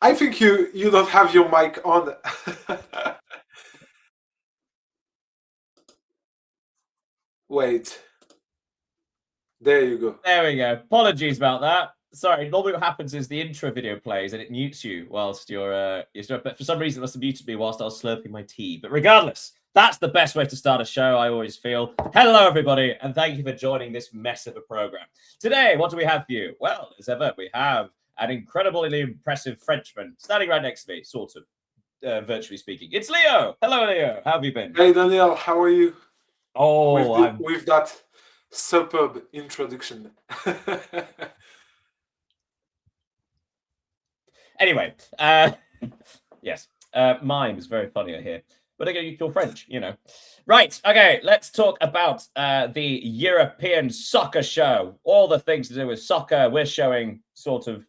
I think you don't have your mic on. Wait, there you go. There we go. Apologies about that. Sorry, normally what happens is the intro video plays and it mutes you whilst you're but for some reason it must have muted me whilst I was slurping my tea. But regardless, that's the best way to start a show, I always feel. Hello, everybody, and thank you for joining this mess of a program. Today, what do we have for you? Well, as ever, we have an incredibly impressive Frenchman standing right next to me, sort of, virtually speaking. It's Leo. Hello, Leo. How have you been? Hey, Daniel, how are you? Oh, with that superb introduction. Anyway, yes, mime is very funny, I hear. But again, you're French, you know. Right, okay, let's talk about the European soccer show. All the things to do with soccer we're showing sort of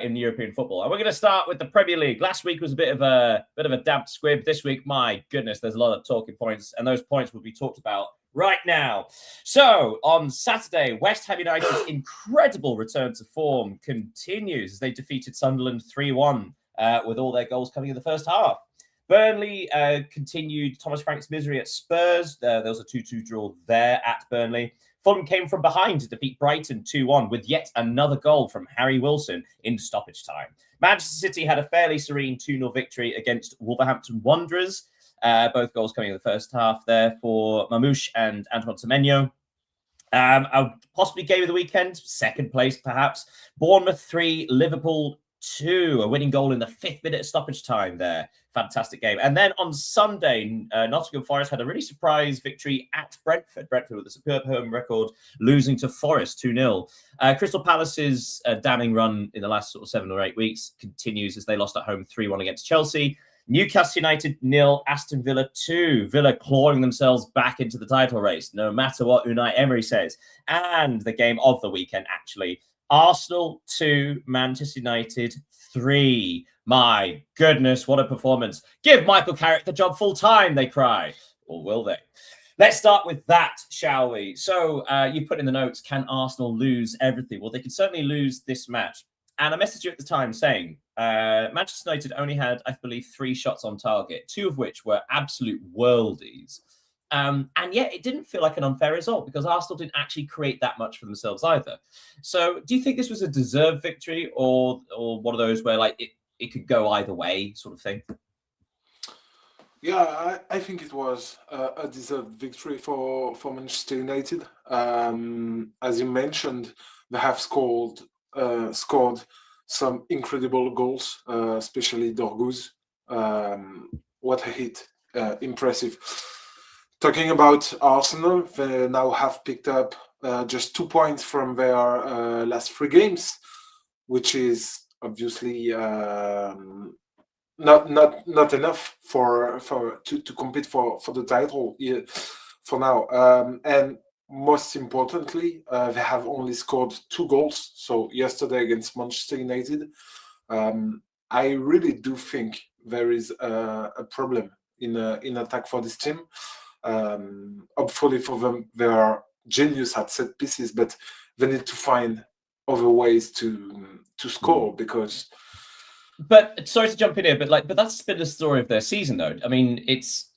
in European football. And we're going to start with the Premier League. Last week was a bit of a damp squib. This week, my goodness, there's a lot of talking points, and those points will be talked about right now. So on Saturday, West Ham United's incredible return to form continues as they defeated Sunderland 3-1 with all their goals coming in the first half. Burnley continued Thomas Frank's misery at Spurs. There was a 2-2 draw there at Burnley. Fulham came from behind to defeat Brighton 2-1 with yet another goal from Harry Wilson in stoppage time. Manchester City had a fairly serene 2-0 victory against Wolverhampton Wanderers. Both goals coming in the first half there for Mamouche and Antoine Semenyo. Possibly game of the weekend, second place perhaps. Bournemouth 3, Liverpool 2, a winning goal in the 5th minute of stoppage time there. Fantastic game. And then on Sunday, Nottingham Forest had a really surprise victory at Brentford. Brentford with a superb home record, losing to Forest 2-0. Crystal Palace's damning run in the last sort of 7 or 8 weeks continues as they lost at home 3-1 against Chelsea. Newcastle United 0, Aston Villa 2. Villa clawing themselves back into the title race, no matter what Unai Emery says. And the game of the weekend, actually, Arsenal 2, Manchester United 3. My goodness, what a performance. Give Michael Carrick the job full time, they cry. Or will they? Let's start with that, shall we? So you put in the notes, can Arsenal lose everything? Well, they could certainly lose this match. And I messaged you at the time saying Manchester United only had, I believe, 3 shots on target, 2 of which were absolute worldies. And yet it didn't feel like an unfair result because Arsenal didn't actually create that much for themselves either. So do you think this was a deserved victory or one of those where like it could go either way sort of thing? Yeah, I think it was a deserved victory for Manchester United. As you mentioned, they have scored some incredible goals, especially Dorgu's. What a hit. Impressive. Talking about Arsenal, they now have picked up just 2 points from their last 3 games, which is obviously not enough to compete for the title for now. And most importantly, they have only scored 2 goals. So yesterday against Manchester United, I really do think there is a problem in attack for this team. Hopefully for them, they are genius at set pieces, but they need to find other ways to score because. But sorry to jump in here, but that's been the story of their season, though. I mean, it's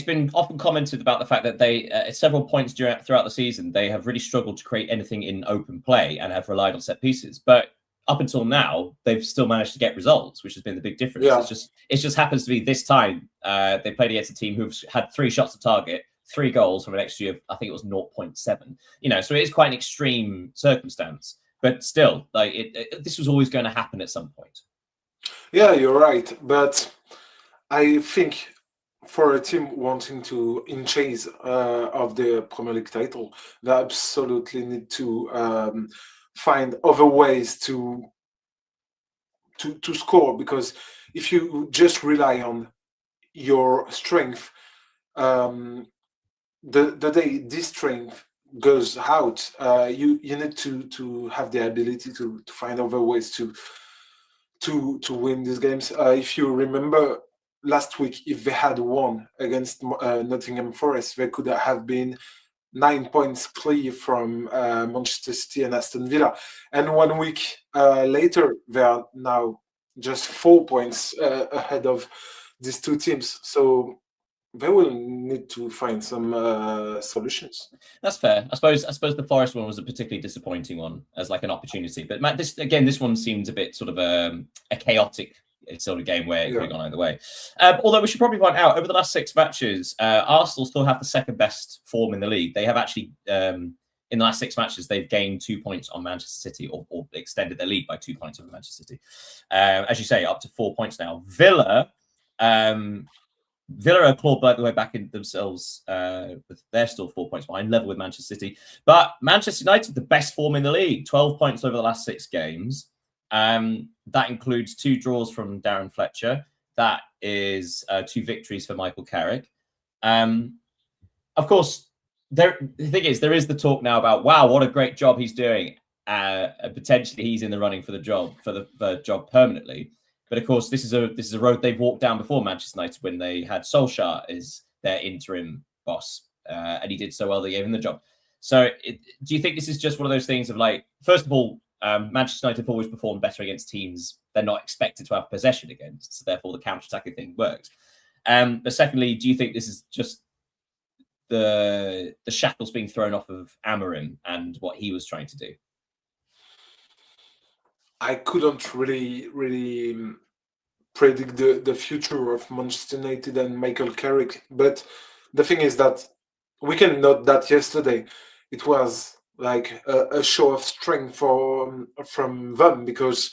been often commented about the fact that they, at several points throughout the season, they have really struggled to create anything in open play and have relied on set pieces. But up until now, they've still managed to get results, which has been the big difference. Yeah. It just happens to be this time they played against a team who've had 3 shots to target, 3 goals from an XG of, I think it was 0.7. You know, so it is quite an extreme circumstance. But still, like this was always going to happen at some point. Yeah, you're right. But I think for a team wanting to in chase of the Premier League title, they absolutely need to find other ways to score, because if you just rely on your strength, the day this strength goes out, you need to have the ability to find other ways to win these games. If you remember last week, if they had won against Nottingham Forest, they could have been 9 points clear from Manchester City and Aston Villa. And 1 week later, they are now just 4 points ahead of these two teams. So they will need to find some solutions. That's fair. I suppose the Forest one was a particularly disappointing one as like an opportunity. But Matt, this one seems a bit sort of a chaotic sort of game where it could have gone either way. Although we should probably point out, over the last 6 matches, Arsenal still have the second best form in the league. They have actually, in the last 6 matches, they've gained 2 points on Manchester City, or extended their lead by 2 points over Manchester City. As you say, up to 4 points now. Villa are clawed the way back in themselves. They're still 4 points behind, level with Manchester City. But Manchester United, the best form in the league, 12 points over the last 6 games. That includes 2 draws from Darren Fletcher. That is 2 victories for Michael Carrick. Of course, the thing is, there is the talk now about, wow, what a great job he's doing. Potentially, he's in the running for the job permanently. But of course, this is a road they've walked down before, Manchester United, when they had Solskjaer as their interim boss, and he did so well they gave him the job. So, do you think this is just one of those things of like, first of all, Manchester United have always performed better against teams they're not expected to have possession against, so therefore the counter-attacking thing works. But secondly, do you think this is just the shackles being thrown off of Amorim and what he was trying to do? I couldn't really predict the future of Manchester United and Michael Carrick, but the thing is that we can note that yesterday it was like a show of strength from them, because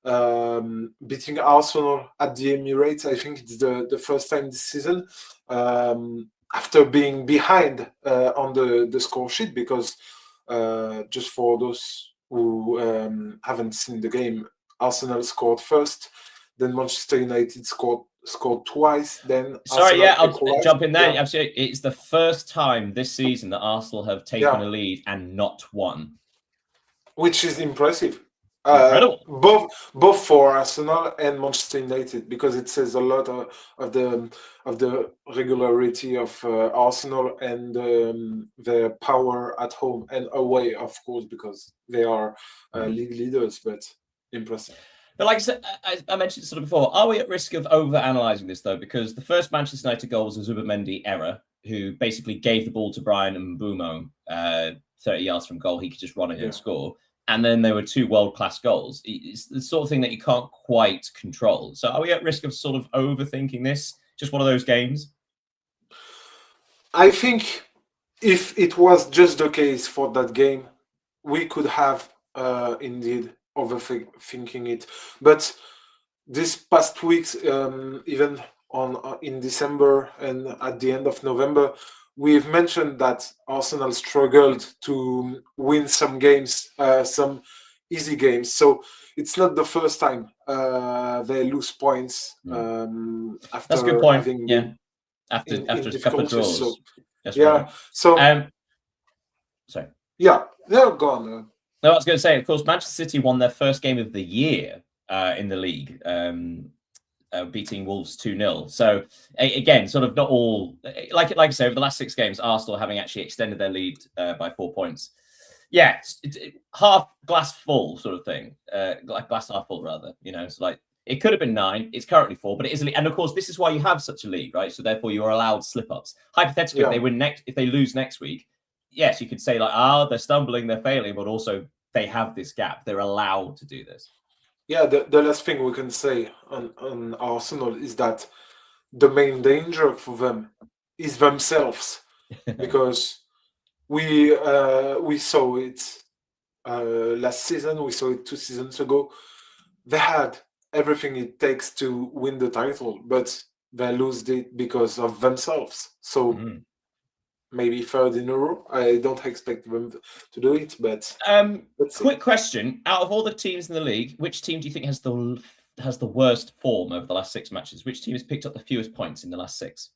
beating Arsenal at the Emirates, I think it's the first time this season, after being behind on the score sheet, because just for those who haven't seen the game, Arsenal scored first, then Manchester United scored twice, then I'll jump in there. Absolutely, it's the first time this season that Arsenal have taken a lead and not won, which is impressive. Incredible. Both for Arsenal and Manchester United, because it says a lot of the regularity of Arsenal and their power at home and away, of course, because they are league leaders. But impressive. But like I said, I mentioned sort of before, are we at risk of over-analysing this, though? Because the first Manchester United goal was a Zubimendi error, who basically gave the ball to Brian Mbeumo 30 yards from goal. He could just run it and score. And then there were 2 world-class goals. It's the sort of thing that you can't quite control. So are we at risk of sort of overthinking this? Just one of those games? I think if it was just the case for that game, we could have indeed overthinking it. But this past weeks, even in December and at the end of November, we've mentioned that Arsenal struggled to win some games, some easy games. So it's not the first time they lose points after. That's a good point. After a couple of draws. So, right. So. Sorry. Yeah. Go on. No, I was going to say, of course, Manchester City won their first game of the year in the league, beating Wolves 2-0. So again, sort of not all like I say, over the last 6 games, Arsenal having actually extended their lead by 4 points. Yeah, it's half glass full sort of thing, like glass half full rather. You know, it's like it could have been 9. It's currently 4, but it is a league. And of course, this is why you have such a league, right? So therefore, you are allowed slip-ups. Hypothetically, if they lose next week, yes, you could say like, they're stumbling, they're failing, but also they have this gap. They're allowed to do this. Yeah, the last thing we can say on Arsenal is that the main danger for them is themselves, because we saw it last season, we saw it 2 seasons ago. They had everything it takes to win the title, but they lost it because of themselves. So maybe 3rd in a row. I don't expect them to do it, but quick question: out of all the teams in the league, which team do you think has the worst form over the last 6 matches? Which team has picked up the fewest points in the last 6?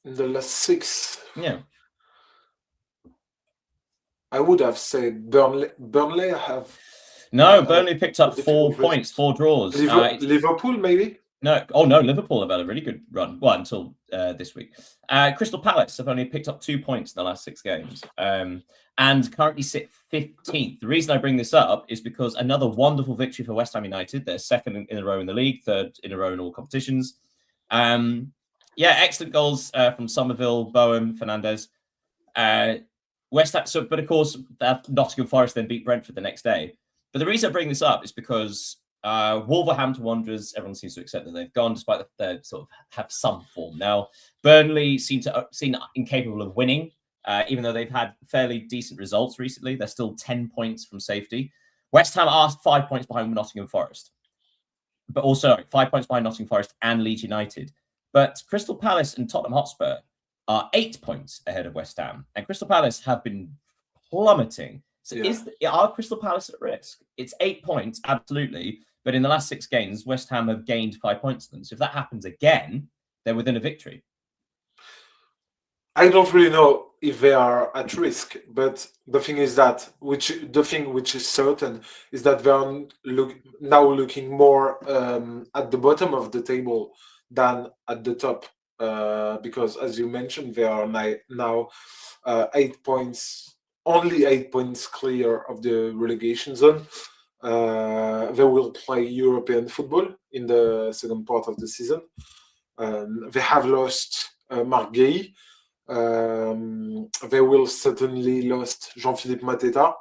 In the last 6, yeah, I would have said Burnley. Burnley have Burnley picked up 4 points, 4 draws. Liverpool, maybe. No, oh no, Liverpool have had a really good run. Well, until this week. Crystal Palace have only picked up 2 points in the last 6 games, and currently sit 15th. The reason I bring this up is because another wonderful victory for West Ham United. They're second in a row in the league, third in a row in all competitions. Yeah, excellent goals from Somerville, Bowen, Fernandez. West Ham. So, but of course, Nottingham Forest then beat Brentford the next day. But the reason I bring this up is because Wolverhampton Wanderers, everyone seems to accept that they've gone, despite that they sort of have some form. Now, Burnley seem incapable of winning, even though they've had fairly decent results recently. They're still 10 points from safety. West Ham are 5 points behind Nottingham Forest, but also 5 points behind Nottingham Forest and Leeds United. But Crystal Palace and Tottenham Hotspur are 8 points ahead of West Ham, and Crystal Palace have been plummeting. So are Crystal Palace at risk? It's 8 points, absolutely. But in the last 6 games, West Ham have gained 5 points to them. So if that happens again, they're within a victory. I don't really know if they are at risk, but the thing is that which is certain is that they are now looking more at the bottom of the table than at the top, because as you mentioned, they are now 8 points, only 8 points clear of the relegation zone. They will play European football in the second part of the season. They have lost Marc Guéhi. They will certainly lost Jean-Philippe Mateta.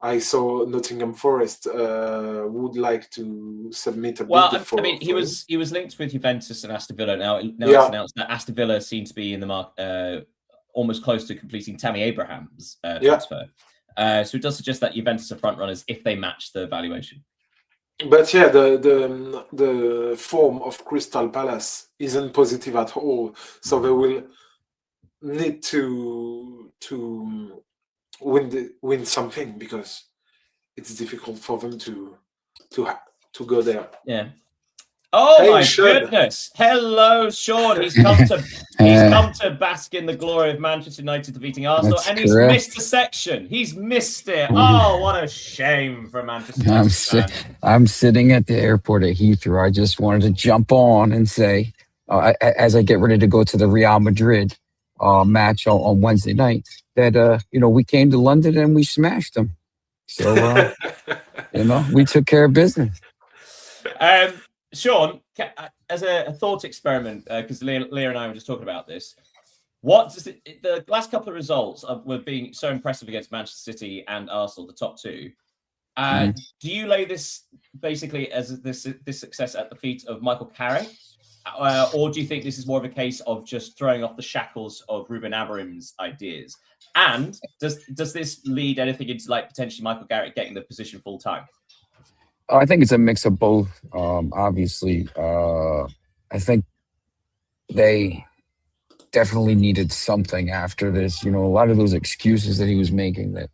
I saw Nottingham Forest would like to submit a bid for. I mean, he was linked with Juventus and Aston Villa. Now it's announced that Aston Villa seem to be in the market, almost close to completing Tammy Abraham's transfer. So it does suggest that Juventus are front runners if they match the valuation. But yeah, the form of Crystal Palace isn't positive at all. So they will need to win something, because it's difficult for them to go there. Yeah. Oh, hey, my goodness! Hello, Sean. He's come to bask in the glory of Manchester United defeating Arsenal, and he's missed the section. He's missed it. Oh, what a shame for Manchester United. I'm sitting at the airport at Heathrow. I just wanted to jump on and say, as I get ready to go to the Real Madrid match on Wednesday night, that we came to London and we smashed them. So we took care of business. Sean, as a thought experiment, because Leah and I were just talking about this, what does the last couple of results were being so impressive against Manchester City and Arsenal, the top two? Do you lay this basically as this success at the feet of Michael Carrick, or do you think this is more of a case of just throwing off the shackles of Ruben Amorim's ideas? And does this lead anything into potentially Michael Carrick getting the position full time? I think it's a mix of both. Obviously, I think they definitely needed something after this. A lot of those excuses that he was making, that,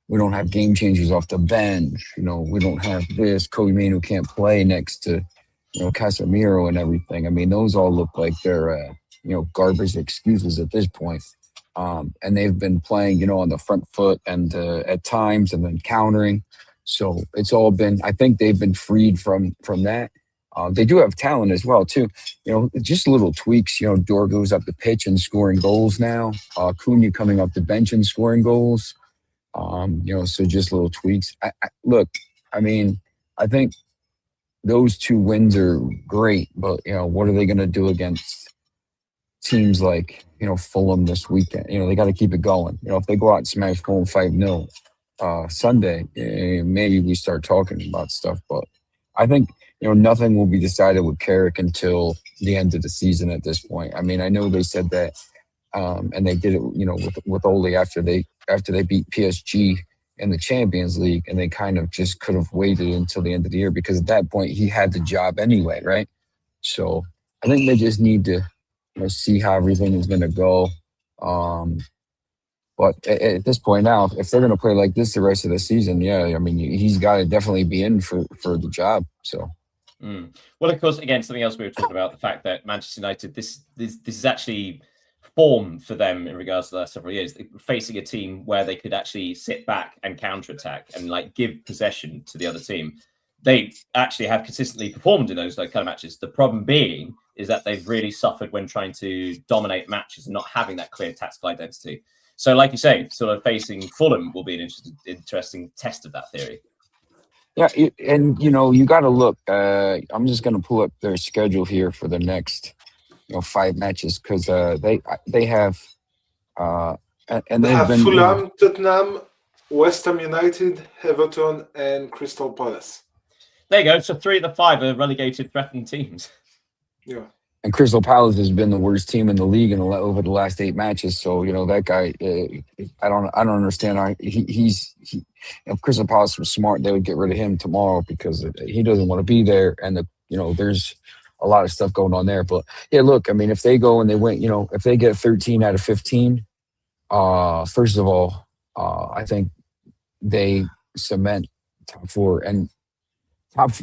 we don't have game changers off the bench. We don't have this. Kobe Mainoo can't play next to, Casemiro and everything. I mean, those all look like they're, garbage excuses at this point. And they've been playing, on the front foot and at times, and then countering. So it's all been, I think they've been freed from that. They do have talent as well, too. Just little tweaks. Dorgu's up the pitch and scoring goals now. Cunha coming up the bench and scoring goals. So just little tweaks. I think those 2 wins are great, but, what are they going to do against teams like, Fulham this weekend? They got to keep it going. If they go out and smash Fulham 5-0, Sunday, maybe we start talking about stuff, but I think nothing will be decided with Carrick until the end of the season at this point. I mean, I know they said that, and they did it, with Ole after they beat PSG in the Champions League, and they kind of just could have waited until the end of the year, because at that point he had the job anyway, right? So I think they just need to see how everything is going to go. But at this point now, if they're going to play like this the rest of the season, he's got to definitely be in for the job. So, well, of course, again, something else we were talking about, the fact that Manchester United, this is actually form for them in regards to the last several years, facing a team where they could actually sit back and counterattack and give possession to the other team. they actually have consistently performed in those kind of matches. The problem being is that they've really suffered when trying to dominate matches and not having that clear tactical identity. So, like you say, sort of facing Fulham will be an interesting test of that theory. Yeah, and you got to look. I'm just going to pull up their schedule here for the next 5 matches because they have and They they've have been Fulham, Tottenham, West Ham United, Everton, and Crystal Palace. There you go. So 3 of the 5 are relegated, threatened teams. Yeah. And Crystal Palace has been the worst team in the league over the last 8 matches. So that guy, I don't understand how if Crystal Palace was smart, they would get rid of him tomorrow because he doesn't want to be there. And there's a lot of stuff going on there. But yeah, look, I mean, if they go and they win, if they get 13 out of 15, first of all, I think they cement top 4 and.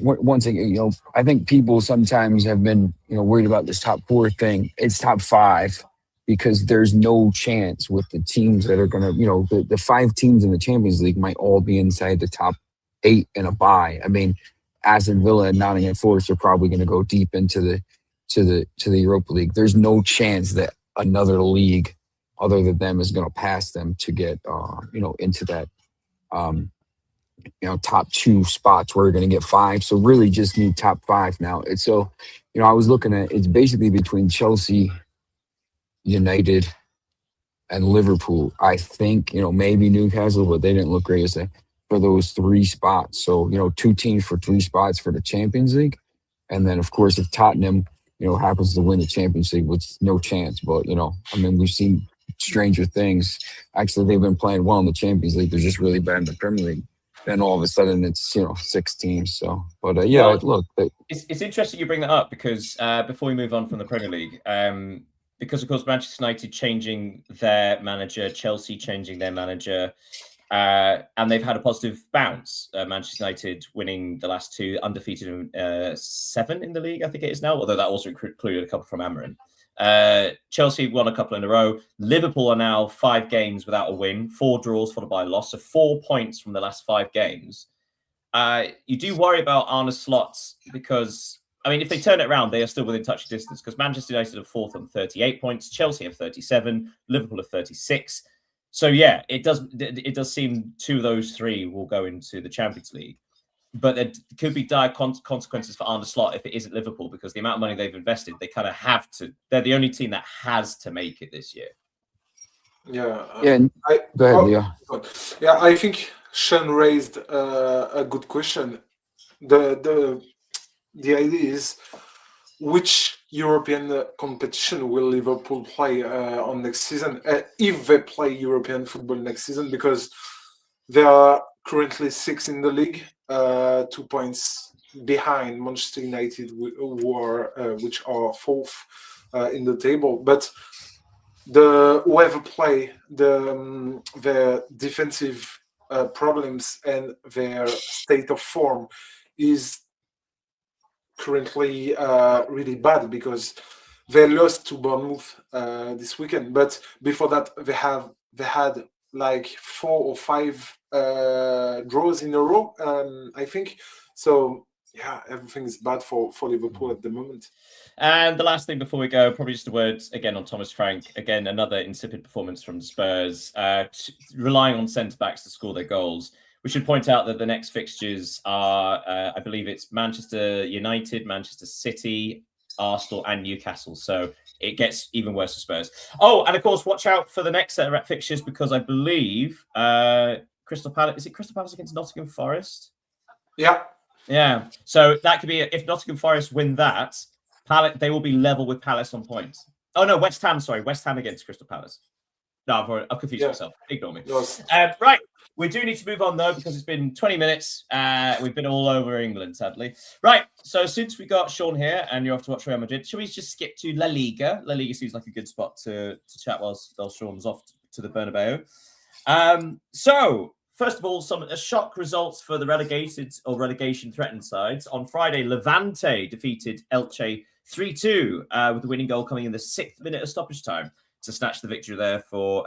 Once again, I think people sometimes have been, worried about this top 4 thing. It's top 5 because there's no chance with the teams that are going to, the 5 teams in the Champions League might all be inside the top 8 in a bye. I mean, Aston Villa and Nottingham Forest are probably going to go deep into the Europa League. There's no chance that another league other than them is going to pass them to get, into that. Top 2 spots where you're going to get 5. So really just need top 5 now. It's so, I was looking at it's basically between Chelsea, United, and Liverpool. I think, maybe Newcastle, but they didn't look great for those 3 spots. So, 2 teams for 3 spots for the Champions League. And then, of course, if Tottenham, happens to win the Champions League, which no chance. But, we've seen stranger things. Actually, they've been playing well in the Champions League. They're just really bad in the Premier League. Then all of a sudden it's 6 teams. So, but look, it's interesting you bring that up because before we move on from the Premier League, because of course Manchester United changing their manager, Chelsea changing their manager, and they've had a positive bounce. Manchester United winning the last 2, undefeated 7 in the league, I think it is now. Although that also included a couple from Amarin. Chelsea won a couple in a row. Liverpool are now 5 games without a win, 4 draws followed by a loss, so 4 points from the last 5 games. You do worry about Arne Slot because, if they turn it around, they are still within touch distance because Manchester United are 4th on 38 points, Chelsea have 37, Liverpool have 36. So yeah, it does seem 2 of those 3 will go into the Champions League. But there could be dire consequences for Arne Slot if it isn't Liverpool because the amount of money they've invested, they kind of have to. They're the only team that has to make it this year. Yeah. Go ahead, Leo. Yeah, I think Sean raised a good question. The idea is which European competition will Liverpool play on next season if they play European football next season because they are currently 6th in the league. 2 points behind Manchester United, which are 4th in the table. But whoever play their defensive problems and their state of form is currently really bad because they lost to Bournemouth this weekend. But before that, they had like 4 or 5 draws in a row, I think. So yeah, everything is bad for Liverpool at the moment. And the last thing before we go, probably just a word again on Thomas Frank. Again, another insipid performance from the Spurs, relying on centre-backs to score their goals. We should point out that the next fixtures are, I believe it's Manchester United, Manchester City, Arsenal and Newcastle. So it gets even worse for Spurs. Oh, and of course, watch out for the next set of fixtures because I believe Crystal Palace, is it Crystal Palace against Nottingham Forest? Yeah. Yeah. So that could be, if Nottingham Forest win that, they will be level with Palace on points. Oh, no, West Ham against Crystal Palace. No, I've confused myself. Ignore me. Yes. Right. We do need to move on, though, because it's been 20 minutes. We've been all over England, sadly. Right. So since we got Sean here and you're off to watch Real Madrid, shall we just skip to La Liga? La Liga seems like a good spot to chat while Sean's off to the Bernabeu. So, first of all, some shock results for the relegated or relegation-threatened sides. On Friday, Levante defeated Elche 3-2 with the winning goal coming in the 6th minute of stoppage time to snatch the victory there for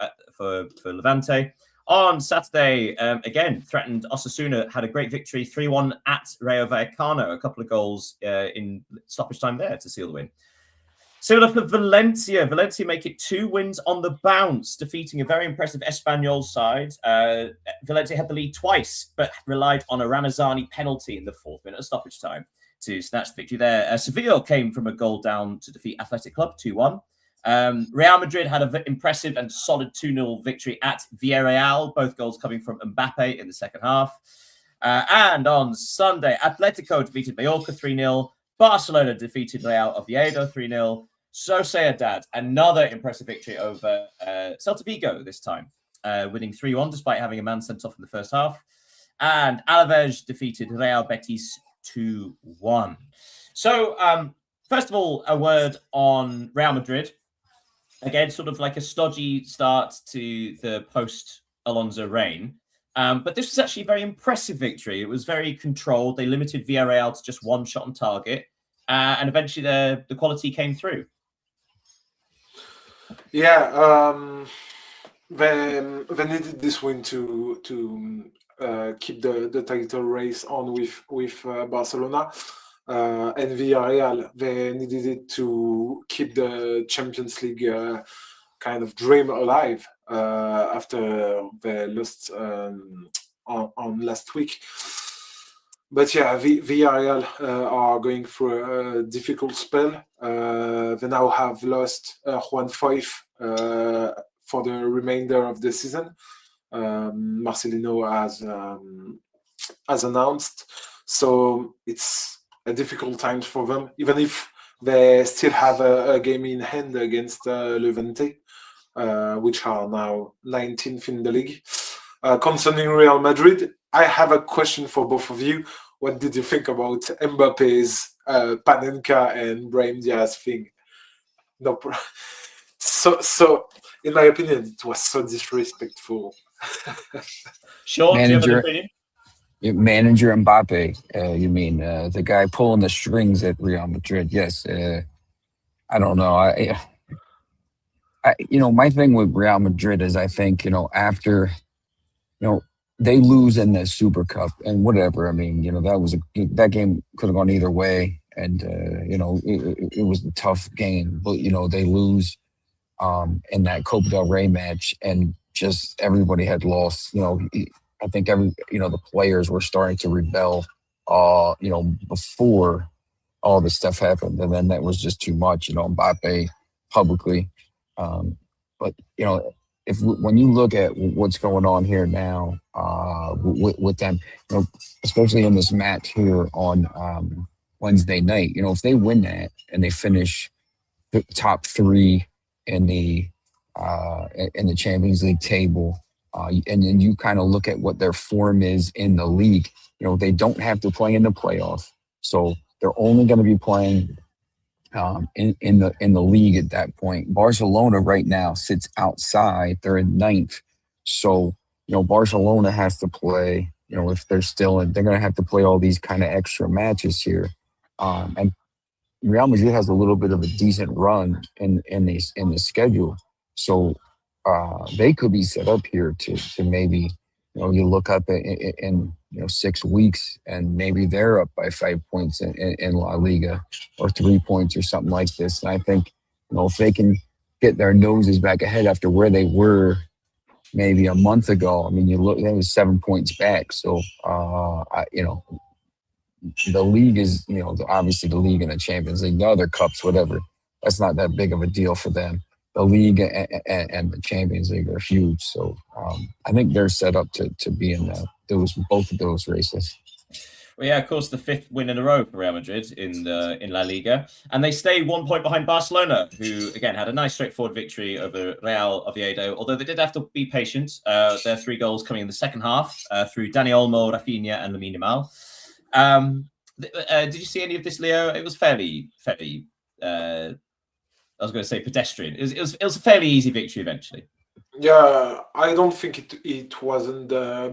Levante. On Saturday, again, threatened Osasuna, had a great victory, 3-1 at Rayo Vallecano, a couple of goals in stoppage time there to seal the win. Similar for Valencia. Valencia make it 2 wins on the bounce, defeating a very impressive Espanyol side. Valencia had the lead twice, but relied on a Ramazani penalty in the 4th minute of stoppage time to snatch the victory there. Seville came from a goal down to defeat Athletic Club 2-1. Real Madrid had an impressive and solid 2-0 victory at Villarreal, both goals coming from Mbappe in the second half. And on Sunday, Atletico defeated Mallorca 3-0. Barcelona defeated Real Oviedo 3-0. Sociedad, another impressive victory over Celta Vigo this time, winning 3-1 despite having a man sent off in the first half. And Alaves defeated Real Betis 2-1. So, first of all, a word on Real Madrid. Again, sort of like a stodgy start to the post-Alonso reign. But this was actually a very impressive victory. It was very controlled. They limited Villarreal to just 1 shot on target. And eventually the quality came through. Yeah, they needed this win to keep the title race on with Barcelona, and Villarreal. They needed it to keep the Champions League kind of dream alive after they lost on last week. But yeah, Villarreal are going through a difficult spell. They now have lost Juan Foyth for the remainder of the season. Marcelino has announced. So it's a difficult time for them, even if they still have a game in hand against Levante, which are now 19th in the league. Concerning Real Madrid, I have a question for both of you. What did you think about Mbappe's Panenka and Brahim Diaz thing? No, so in my opinion, it was so disrespectful. Sean, do you have an opinion? Manager Mbappe, you mean the guy pulling the strings at Real Madrid? Yes. I don't know. I my thing with Real Madrid is I think after they lose in the Super Cup and whatever. I mean, that game could have gone either way, and it was a tough game. But they lose in that Copa del Rey match, and just everybody had lost. I think the players were starting to rebel. Before all this stuff happened, and then that was just too much. Mbappe publicly, but when you look at what's going on here now with them, especially in this match here on Wednesday night, if they win that and they finish the top 3 in the Champions League table, and then you kind of look at what their form is in the league, they don't have to play in the playoff, so they're only going to be playing in the league at that point. Barcelona right now sits outside; they're in 9th. So Barcelona has to play. If they're still in, they're going to have to play all these kind of extra matches here. And Real Madrid has a little bit of a decent run in the schedule, so they could be set up here to maybe you look up in 6 weeks and maybe they're up by 5 points in La Liga or 3 points or something like this. And I think if they can get their noses back ahead after where they were maybe a month ago, I mean you look, that was 7 points back. So the league is obviously the league and the Champions League, the other cups, whatever. That's not that big of a deal for them. The league and the Champions League are huge, so I think they're set up to be in both of those races. Well, yeah, of course, the 5th win in a row for Real Madrid in La Liga, and they stay 1 point behind Barcelona, who again had a nice straightforward victory over Real Oviedo. Although they did have to be patient. Their 3 goals coming in the second half through Dani Olmo, Rafinha, and Lamine Yamal. Did you see any of this, Leo? It was fairly. I was going to say pedestrian. It was a fairly easy victory eventually. Yeah, I don't think it wasn't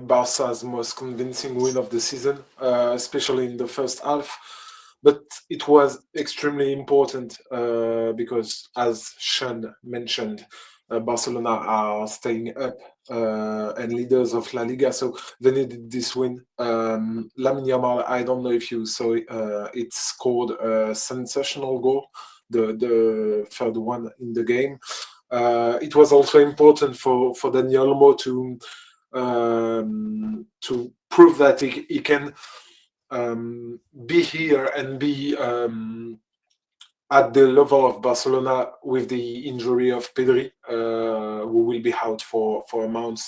Barca's most convincing win of the season, especially in the first half. But it was extremely important because, as Sean mentioned, Barcelona are staying up and leaders of La Liga. So they needed this win. Lamine Yamal, I don't know if you saw it, it scored a sensational goal, the third one in the game. It was also important for Dani Olmo to prove that he can be here and be at the level of Barcelona with the injury of Pedri, who will be out for a month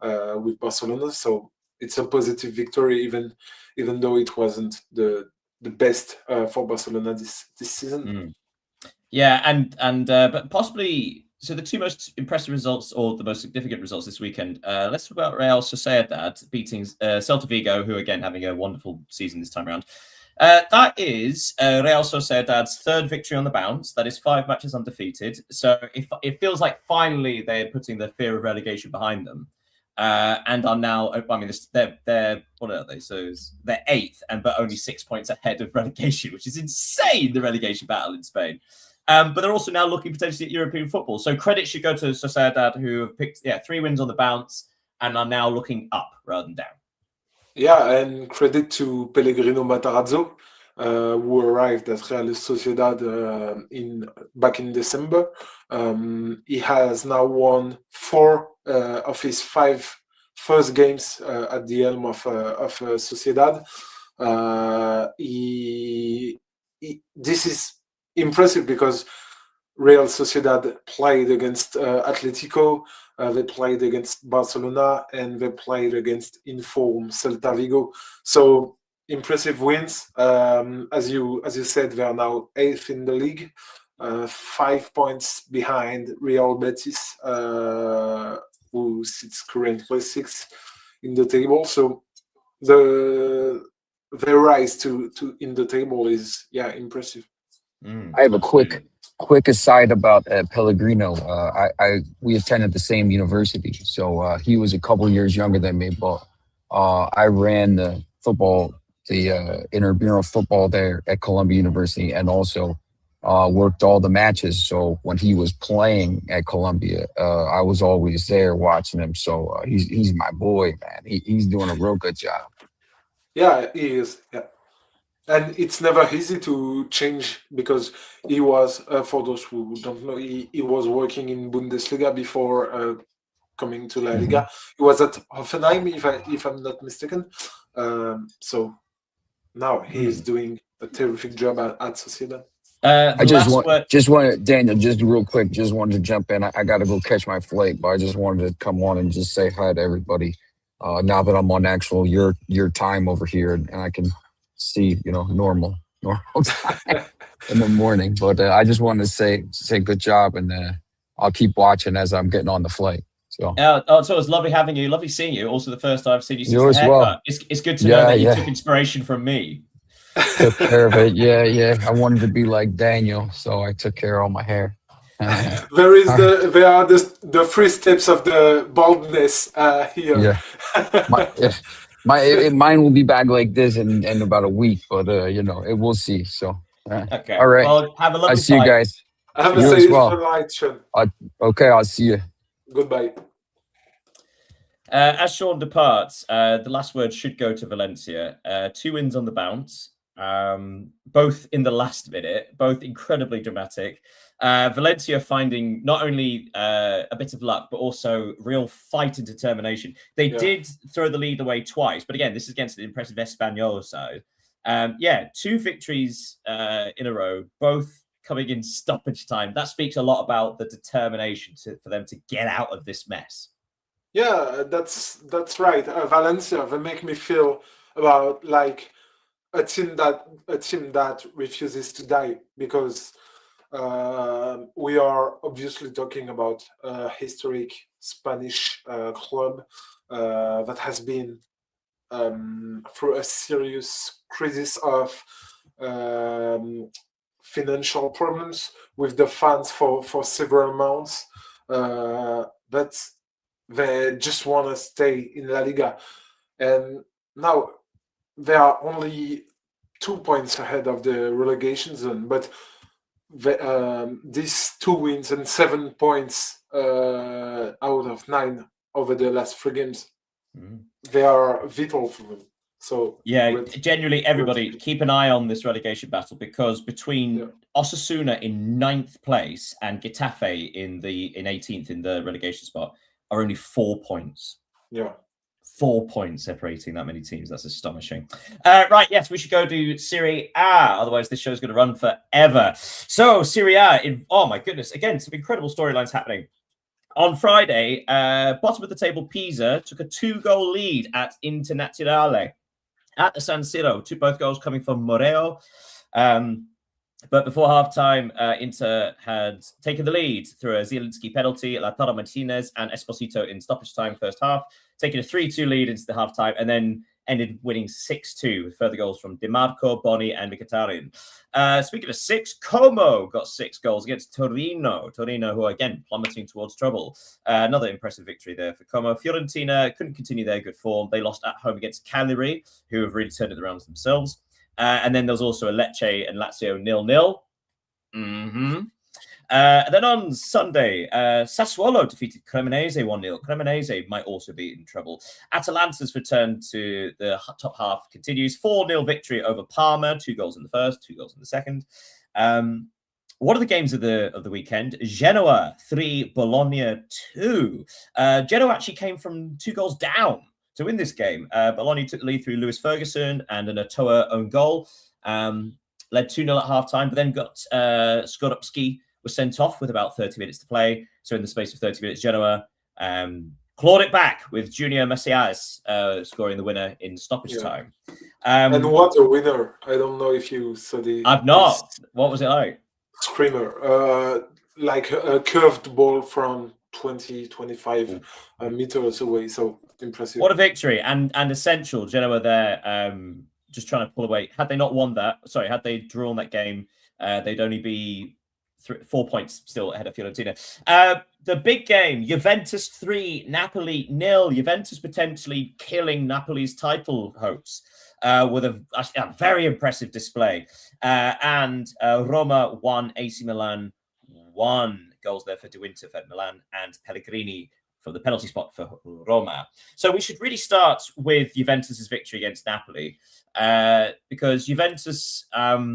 with Barcelona. So it's a positive victory, even though it wasn't the best for Barcelona this season. Yeah, and but possibly. So the two most impressive results, or the most significant results this weekend, let's talk about Real Sociedad beating Celta Vigo, who again having a wonderful season this time around. That is Real Sociedad's third victory on the bounce. That is 5 matches undefeated. So it feels like finally they're putting the fear of relegation behind them, and are now. I mean, they're what are they? So they're 8th, but only 6 points ahead of relegation, which is insane. The relegation battle in Spain. But they're also now looking potentially at European football. So credit should go to Sociedad, who have picked 3 wins on the bounce and are now looking up rather than down. Yeah, and credit to Pellegrino Matarazzo, who arrived at Real Sociedad back in December. He has now won 4 of his 5 first games at the helm of Sociedad. This is impressive because Real Sociedad played against Atletico, they played against Barcelona, and they played against inform Celta Vigo. So impressive wins. As you said, they are now 8th in the league, 5 points behind Real Betis, who sits currently 6th in the table. So the rise to in the table is impressive. I have a quick aside about Pellegrino. We attended the same university, so he was a couple years younger than me. But I ran the intramural football there at Columbia University, and also worked all the matches. So when he was playing at Columbia, I was always there watching him. So he's my boy, man. He's doing a real good job. Yeah, he is. Yeah. And it's never easy to change because he was, for those who don't know, he was working in Bundesliga before coming to La Liga. He was at Hoffenheim, if I'm not mistaken. So now he is doing a terrific job at Sociedad. Daniel, just real quick, just wanted to jump in. I got to go catch my flight, but I just wanted to come on and just say hi to everybody. Now that I'm on actual your time over here, and I can see normal time in the morning. But I just wanted to say good job, and I'll keep watching as I'm getting on the flight. So so it's lovely having you, lovely seeing you. Also the first time I've seen you since You the as haircut. well. It's good to know that you took inspiration from me. took care of it. Yeah. I wanted to be like Daniel, so I took care of all my hair. There are the 3 steps of the baldness here. Yeah. Mine will be back like this in about a week, but it will see. So Okay. All right. Well, have a lovely I see you time. guys. Have a You as safe well. flight, Sean. Okay, I'll see you. Goodbye. As Sean departs, the last word should go to Valencia. 2 wins on the bounce, both in the last minute, both incredibly dramatic. Valencia finding not only a bit of luck, but also real fight and determination. They did throw the lead away twice, but again, this is against the impressive Espanyol side. 2 victories in a row, both coming in stoppage time. That speaks a lot about the determination for them to get out of this mess. Yeah, that's right. Valencia, they make me feel about like a team that refuses to die, because we are obviously talking about a historic Spanish club that has been through a serious crisis of financial problems with the fans for several months, but they just want to stay in La Liga. And now they are only 2 points ahead of the relegation zone, but these 2 wins and 7 points out of 9 over the last 3 games. Mm. They are vital for them. So yeah, great. genuinely, everybody keep an eye on this relegation battle, because between Osasuna in 9th place and Getafe in 18th in the relegation spot are only 4 points. Yeah. 4 points separating that many teams. That's astonishing. Right, yes, we should go to Serie A. Otherwise, this show's going to run forever. So, Serie A, oh my goodness, again, some incredible storylines happening. On Friday, bottom of the table, Pisa took a 2-goal lead at Internazionale at the San Siro. Both goals coming from Moreo. But before halftime, Inter had taken the lead through a Zielinski penalty, Lautaro Martinez and Esposito in stoppage time first half, taking a 3-2 lead into the halftime, and then ended winning 6-2 with further goals from DiMarco, Boni, and Mkhitaryan. Speaking of 6, Como got 6 goals against Torino. Torino, who are again plummeting towards trouble. Another impressive victory there for Como. Fiorentina couldn't continue their good form. They lost at home against Cagliari, who have really turned it around themselves. And then there's also a Lecce and Lazio 0-0. And then on Sunday, Sassuolo defeated Cremonese 1-0. Cremonese might also be in trouble. Atalanta's return to the top half continues. 4-0 victory over Parma. 2 goals in the first, 2 goals in the second. One of the games of the weekend, Genoa 3, Bologna 2. Genoa actually came from 2 goals down to win this game. Bologna took the lead through Lewis Ferguson and an Otoa own goal. Led 2-0 at halftime, but then got Skorupski was sent off with about 30 minutes to play. So in the space of 30 minutes, Genoa clawed it back with Junior Messias scoring the winner in stoppage time. And what a winner. I don't know if you saw the... I've not. What was it like? Screamer. Like a curved ball from 20-25 meters away. So impressive. What a victory. And essential. Genoa there just trying to pull away. Had they not won that, had they drawn that game, they'd only be 4 points still ahead of Fiorentina. The big game, Juventus 3, Napoli 0. Juventus potentially killing Napoli's title hopes with a very impressive display. And Roma 1, AC Milan 1. Goals there for De Winter for Milan and Pellegrini for the penalty spot for Roma. So we should really start with Juventus's victory against Napoli, because Juventus have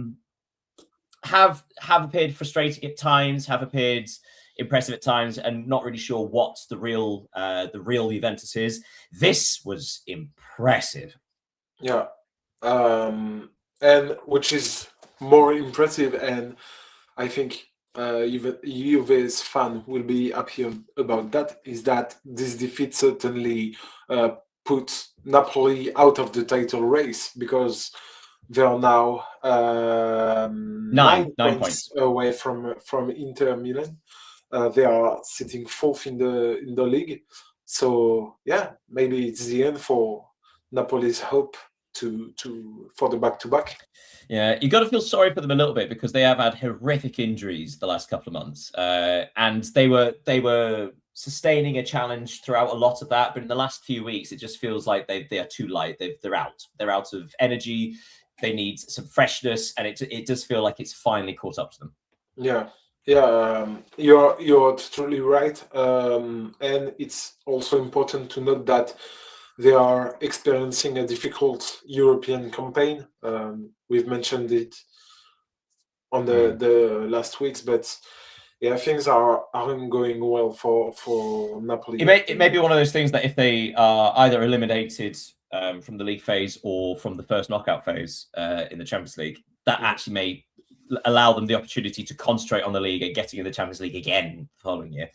appeared frustrating at times, have appeared impressive at times, and not really sure what the real Juventus is. This was impressive. Yeah, and which is more impressive, and I think Juve's fan will be happy about that, is that this defeat certainly put Napoli out of the title race, because they are now 9 points away from Inter Milan. They are sitting 4th in the league. So yeah, maybe it's the end for Napoli's hope for the back-to-back. Yeah, you got to feel sorry for them a little bit, because they have had horrific injuries the last couple of months, and they were sustaining a challenge throughout a lot of that. But in the last few weeks, it just feels like they are too light. They're out. They're out of energy. They need some freshness, and it does feel like it's finally caught up to them. Yeah. You're totally right, and it's also important to note that they are experiencing a difficult European campaign. We've mentioned it on the last weeks, but yeah, things aren't going well for Napoli. It may be one of those things that if they are either eliminated from the league phase or from the first knockout phase in the Champions League, that actually may allow them the opportunity to concentrate on the league and getting in the Champions League again the following year.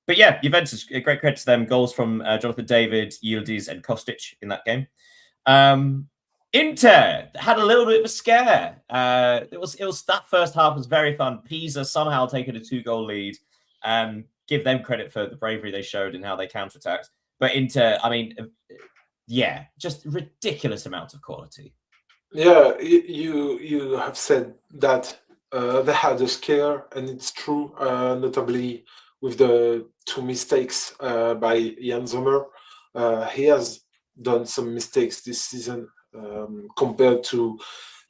But yeah, Juventus, great credit to them. Goals from Jonathan David, Yildiz, and Kostic in that game. Inter had a little bit of a scare. It was that first half was very fun. Pisa somehow taking a 2-goal lead. Give them credit for the bravery they showed and how they counterattacked. But Inter, I mean, yeah, just ridiculous amount of quality. Yeah, you have said that they had a scare, and it's true, notably with the 2 mistakes by Jan Sommer. He has done some mistakes this season compared to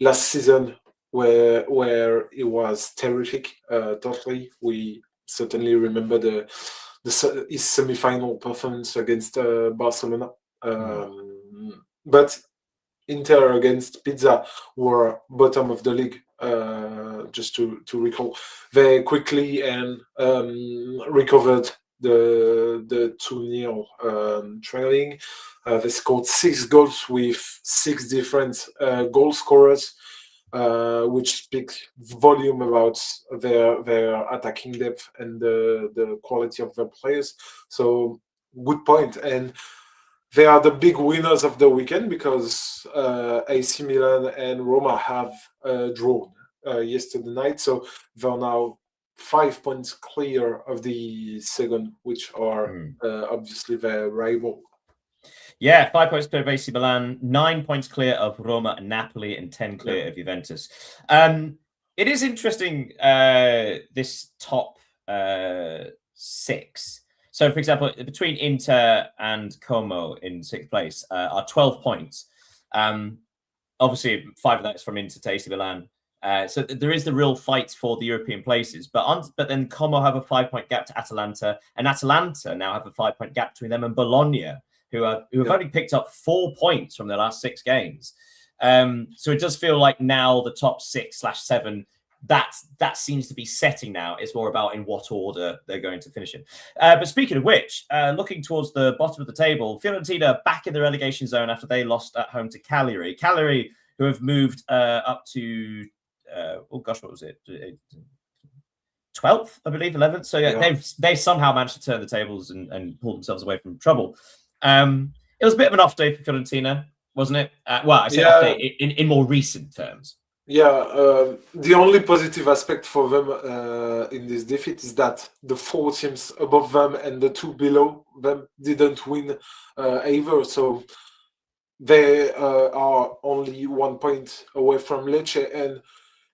last season, where it was terrific. Totally, we certainly remember the his semi-final performance against Barcelona. But Inter against Pisa were bottom of the league. Just to recall, they quickly and recovered the 2-0 trailing. They scored 6 goals with 6 different goal scorers, which speaks volume about their attacking depth and the quality of their players. So good point. And they are the big winners of the weekend because AC Milan and Roma have drawn yesterday night. So they're now 5 points clear of the second, which are obviously their rival. Yeah, 5 points clear of AC Milan, 9 points clear of Roma and Napoli, and 10 clear of Juventus. It is interesting, this top 6. So, for example, between Inter and Como in 6th place are 12 points. Obviously, 5 of that is from Inter to AC Milan. So there is the real fight for the European places. But then Como have a 5-point gap to Atalanta, and Atalanta now have a 5-point gap between them and Bologna, who have only picked up 4 points from their last 6 games. So it does feel like now the top 6/7, that seems to be setting now. It's more about in what order they're going to finish in. But speaking of which, looking towards the bottom of the table, Fiorentina back in the relegation zone after they lost at home to Cagliari. Cagliari, who have moved up to, what was it? 12th, I believe, 11th. So they somehow managed to turn the tables and pull themselves away from trouble. It was a bit of an off day for Fiorentina, wasn't it? Well, I say off day in more recent terms. Yeah, the only positive aspect for them in this defeat is that the 4 teams above them and the 2 below them didn't win either. So they are only 1 point away from Lecce. And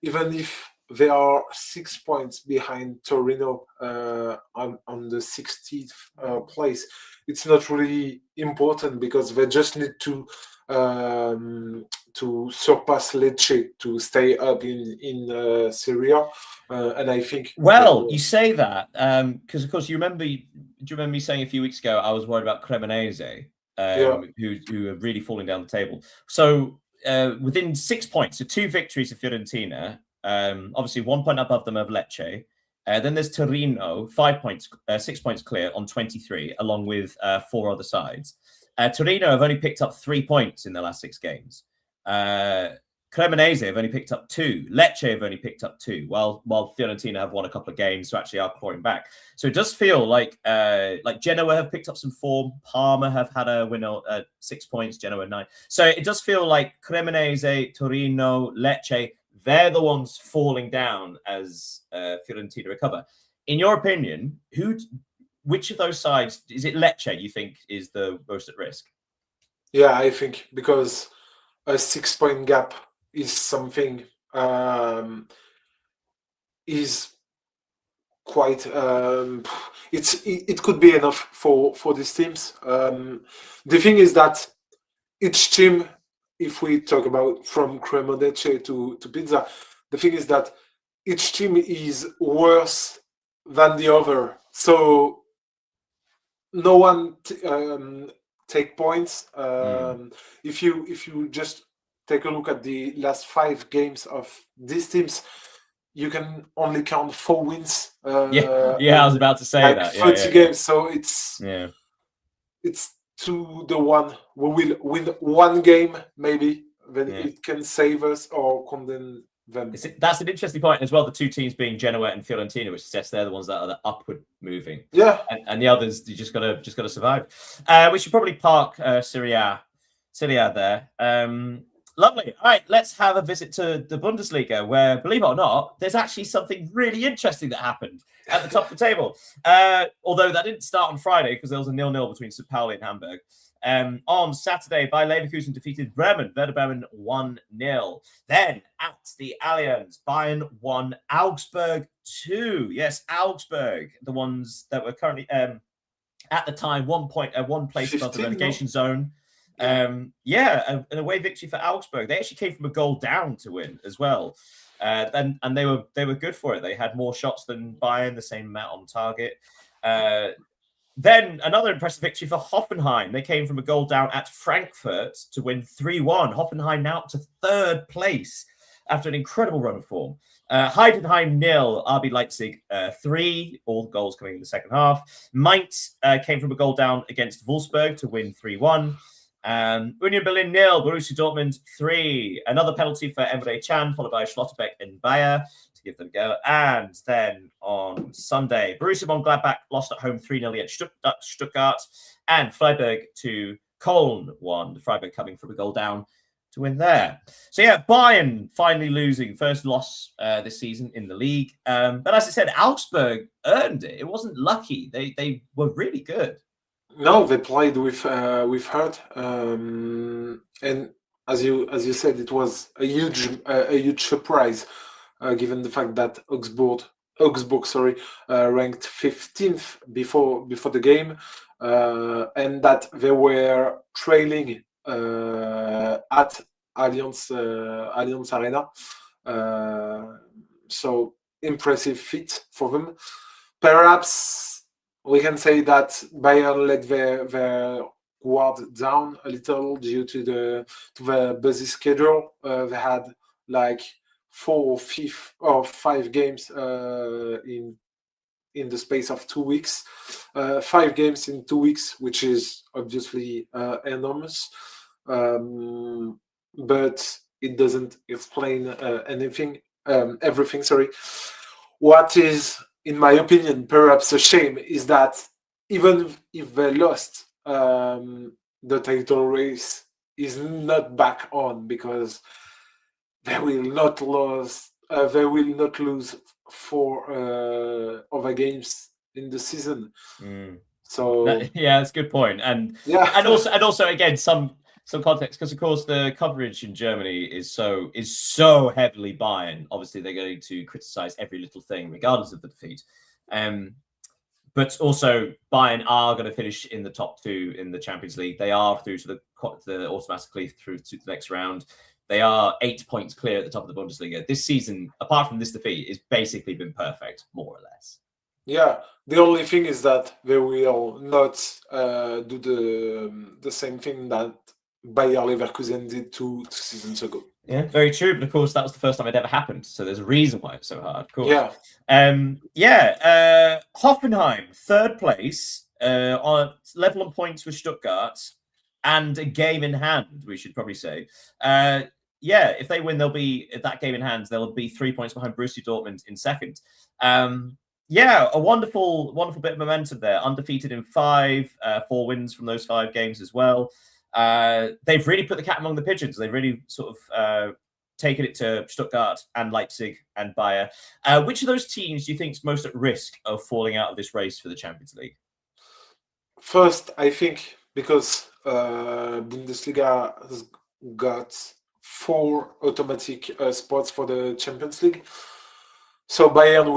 even if they are 6 points behind Torino on the 16th place, it's not really important because they just need to surpass Lecce to stay up in Serie A, and I think. Well, you say that because, of course, do you remember me saying a few weeks ago I was worried about Cremonese, who are really falling down the table. So within 6 points, so 2 victories of Fiorentina, obviously 1 point above them of Lecce. Then there's Torino, 5 points, 6 points clear on 23, along with 4 other sides. Torino have only picked up 3 points in the last 6 games. Cremonese have only picked up 2. Lecce have only picked up 2, while Fiorentina have won a couple of games, so actually are clawing back. So it does feel like Genoa have picked up some form. Parma have had a win, 6 points. Genoa 9. So it does feel like Cremonese, Torino, Lecce, they're the ones falling down as Fiorentina recover. In your opinion, which of those sides, is it Lecce you think is the most at risk? Yeah, I think because a 6 point gap is something is quite it could be enough for these teams. The thing is that each team, if we talk about from Cremonese to Pisa, the thing is that each team is worse than the other. So no one take points. If you just take a look at the last 5 games of these teams, you can only count 4 wins. I was about to say that. 30 games, so it's 2-1. We will win 1 game, maybe, then it can save us or condemn them. That's an interesting point as well. The 2 teams being Genoa and Fiorentina, which suggests they're the ones that are the upward moving. Yeah, and the others, you just gotta survive. We should probably park Serie A there. Lovely. All right, let's have a visit to the Bundesliga, where, believe it or not, there's actually something really interesting that happened at the top of the table. Although that didn't start on Friday because there was a 0-0 between St. Pauli and Hamburg. On Saturday, Bayer Leverkusen defeated Bremen, Werder Bremen 1-0. Then at the Allianz, Bayern 1, Augsburg 2. Yes, Augsburg, the ones that were currently at the time 1 place above the relegation zone. An away victory for Augsburg. They actually came from a goal down to win as well. And they were good for it. They had more shots than Bayern, the same amount on target. Then another impressive victory for Hoffenheim. They came from a goal down at Frankfurt to win 3-1. Hoffenheim now up to third place after an incredible run of form. Heidenheim 0, RB Leipzig 3, all the goals coming in the second half. Mainz came from a goal down against Wolfsburg to win 3-1. Union Berlin 0, Borussia Dortmund 3. Another penalty for Emre Can, followed by Schlotterbeck and Bayer to give them a go. And then on Sunday, Borussia Mönchengladbach lost at home 3-0 against Stuttgart. And Freiburg to Köln won. Freiburg coming from a goal down to win there. So yeah, Bayern finally losing, first loss this season in the league. But as I said, Augsburg earned it. It wasn't lucky. They were really good. No, they played with heart, and as you said, it was a huge surprise, given the fact that Augsburg, ranked 15th before the game, and that they were trailing at Allianz Arena. So impressive feat for them. Perhaps we can say that Bayern let their guard down a little due to the busy schedule. They had like 4 or 5 games in the space of 2 weeks. 5 games in 2 weeks, which is obviously enormous. But it doesn't explain everything. Sorry. What is, in my opinion, perhaps a shame is that even if they lost, the title race is not back on, because they will not lose 4 other games in the season. So yeah, that's a good point. And yeah, and also again some context, because of course the coverage in Germany is so heavily Bayern. Obviously, they're going to criticize every little thing, regardless of the defeat. But also Bayern are going to finish in the top 2 in the Champions League. They are through to the automatically through to the next round. They are 8 points clear at the top of the Bundesliga. This season, apart from this defeat, has basically been perfect, more or less. Yeah, the only thing is that they will not do the same thing that Bayer Leverkusen did 2 seasons ago. Yeah, very true. But of course, that was the first time it ever happened. So there's a reason why it's so hard. Of course. Yeah. Hoffenheim, third place, on level on points with Stuttgart, and a game in hand, we should probably say. If they win, they'll be at that game in hand. They'll be 3 points behind Borussia Dortmund in second. A wonderful bit of momentum there. Undefeated in 5, 4 wins from those 5 games as well. They've really put the cat among the pigeons. They've really sort of taken it to Stuttgart and Leipzig and Bayer. Which of those teams do you think is most at risk of falling out of this race for the Champions League? First, I think because Bundesliga has got 4 automatic spots for the Champions League. So Bayern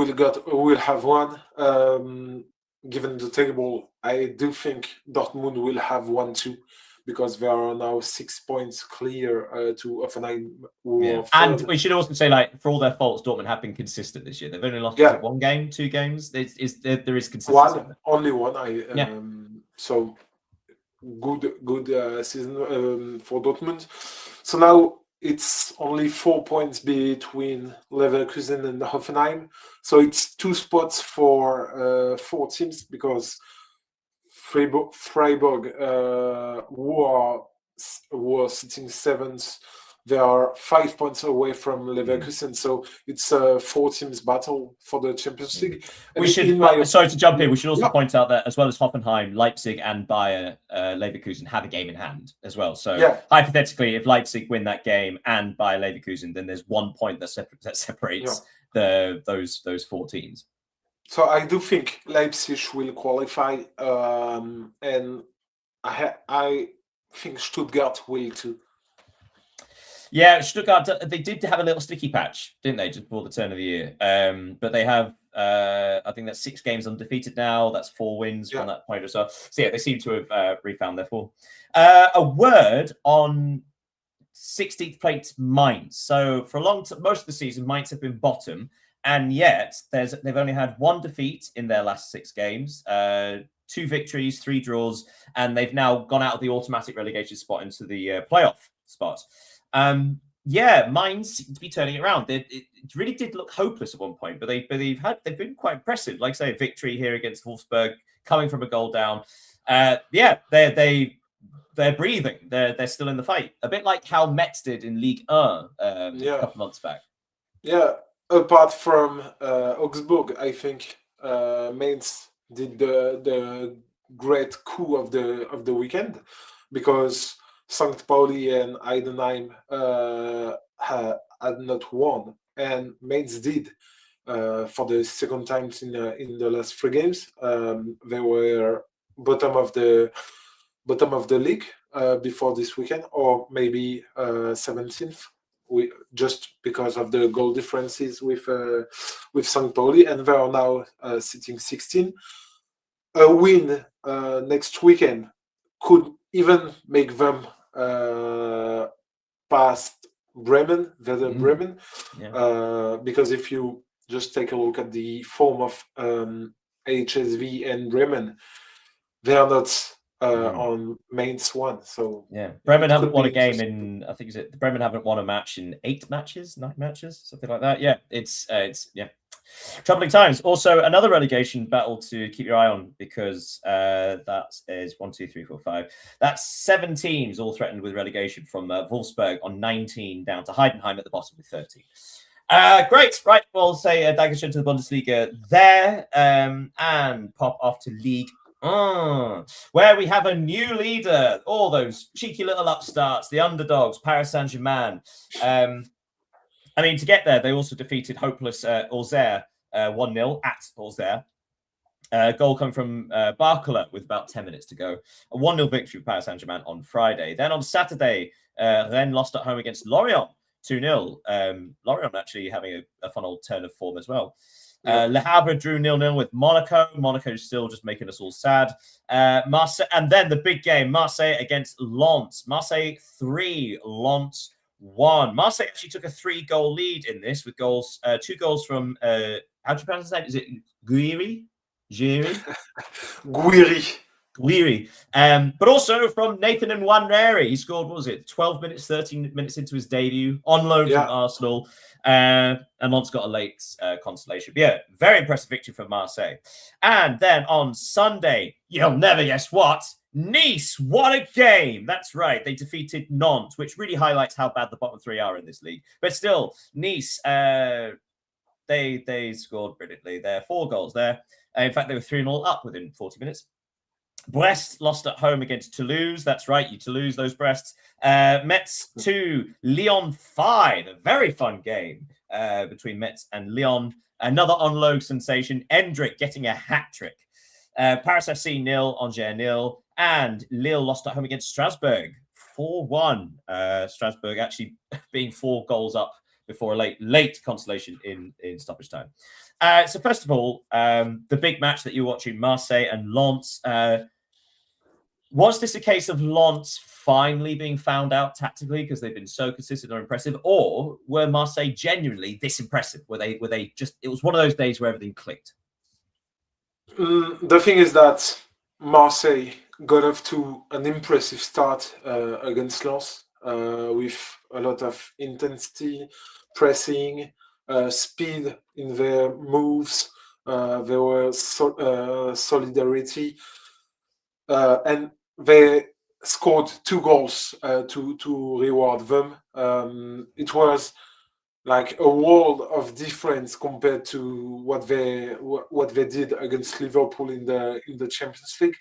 will have 1. Given the table, I do think Dortmund will have 1 too, because they are now 6 points clear to Hoffenheim. And we should also say, like, for all their faults, Dortmund have been consistent this year. They've only lost 1 game, 2 games. There is consistency. Only one. So good season for Dortmund. So now it's only 4 points between Leverkusen and Hoffenheim. So it's 2 spots for 4 teams, because Freiburg, who are sitting 7th, they are 5 points away from Leverkusen. So it's a 4 teams battle for the Champions League. Sorry to jump in. We should also point out that as well as Hoffenheim, Leipzig and Bayer Leverkusen have a game in hand as well. So hypothetically, if Leipzig win that game and Bayer Leverkusen, then there's 1 point that separates those 4 teams. So I do think Leipzig will qualify, and I think Stuttgart will too. Yeah, Stuttgart, they did have a little sticky patch, didn't they, just before the turn of the year? But they have, I think that's 6 games undefeated now. That's 4 wins from that point as well. So yeah, they seem to have refound their form. A word on 16th place Mainz. So for most of the season, Mainz have been bottom. And yet, they've only had 1 defeat in their last 6 games. 2 victories, 3 draws, and they've now gone out of the automatic relegation spot into the playoff spot. Mainz seem to be turning it around. It really did look hopeless at one point, but they've been quite impressive. Like I say, a victory here against Wolfsburg, coming from a goal down. They're breathing. They're still in the fight. A bit like how Metz did in Ligue 1 a couple months back. Yeah, apart from Augsburg, I think Mainz did the great coup of the weekend, because St. Pauli and Heidenheim had not won, and Mainz did for the second time in the last 3 games. They were bottom of the league before this weekend, or maybe 17th, just because of the goal differences with St. Pauli, and they are now sitting 16. A win next weekend could even make them past Bremen, Werder Bremen, because if you just take a look at the form of HSV and Bremen, they are not on Mainz 1. So Bremen haven't won a game in, I think Bremen haven't won a match in 9 matches, something like that. Yeah, it's troubling times. Also, another relegation battle to keep your eye on, because that is 1, 2, 3, 4, 5. That's 7 teams all threatened with relegation, from Wolfsburg on 19 down to Heidenheim at the bottom with 30. Great. Right. We'll say Dankeschön to the Bundesliga there, and pop off to League 1, where we have a new leader. All those cheeky little upstarts, the underdogs, Paris Saint-Germain. To get there, they also defeated hopeless Auxerre 1-0 at Auxerre. Goal coming from Barcola with about 10 minutes to go. A 1-0 victory for Paris Saint-Germain on Friday. Then on Saturday, Rennes lost at home against Lorient 2-0. Lorient actually having a fun old turn of form as well. Le Havre drew 0-0 with Monaco. Monaco's still just making us all sad. Marseille, and then the big game, Marseille against Lens. Marseille 3, Lens 1. Marseille actually took a 3-goal lead in this, with 2 goals from how do you pronounce his name? Is it Guiri? Guiri. But also from Nathan Nwaneri. He scored, 12 minutes, 13 minutes into his debut, on loan from Arsenal. And Lens got a late consolation. But very impressive victory from Marseille. And then on Sunday, you'll never guess what, Nice. What a game. That's right. They defeated Nantes, which really highlights how bad the bottom 3 are in this league. But still, Nice, they scored brilliantly. There 4 goals there. In fact, they were 3-0 up within 40 minutes. Brest lost at home against Toulouse. That's right, you Toulouse, those Brests. Metz 2, Lyon 5. A very fun game between Metz and Lyon. Another on-loan sensation, Endrick getting a hat-trick. Paris FC 0, Angers 0. And Lille lost at home against Strasbourg 4-1. Strasbourg actually being 4 goals up before a late consolation in stoppage time. So first of all, the big match that you're watching, Marseille and Lens. Was this a case of Lens finally being found out tactically because they've been so consistent or impressive, or were Marseille genuinely this impressive? Were they just? It was one of those days where everything clicked. The thing is that Marseille got off to an impressive start against Lens, with a lot of intensity, pressing, speed in their moves. There was solidarity, and they scored 2 goals to reward them. It was like a world of difference compared to what they did against Liverpool in the Champions League.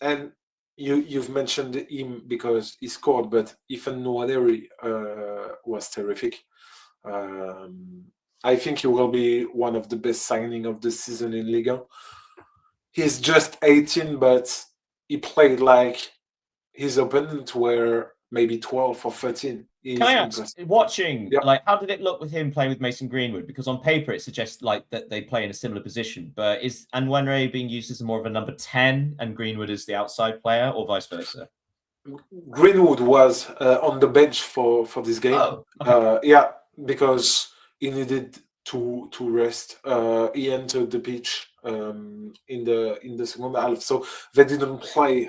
And you've mentioned him because he scored, but Ethan Nwaneri was terrific. I think he will be one of the best signings of the season in Ligue 1. He's just 18, but he played like his opponents were maybe 12 or 13. Can I ask, watching, how did it look with him playing with Mason Greenwood? Because on paper it suggests that they play in a similar position, but is Nwaneri being used as more of a number 10 and Greenwood is the outside player, or vice versa? Greenwood was on the bench for this game. Oh, okay. Because he needed to rest. He entered the pitch in the second half, so they didn't play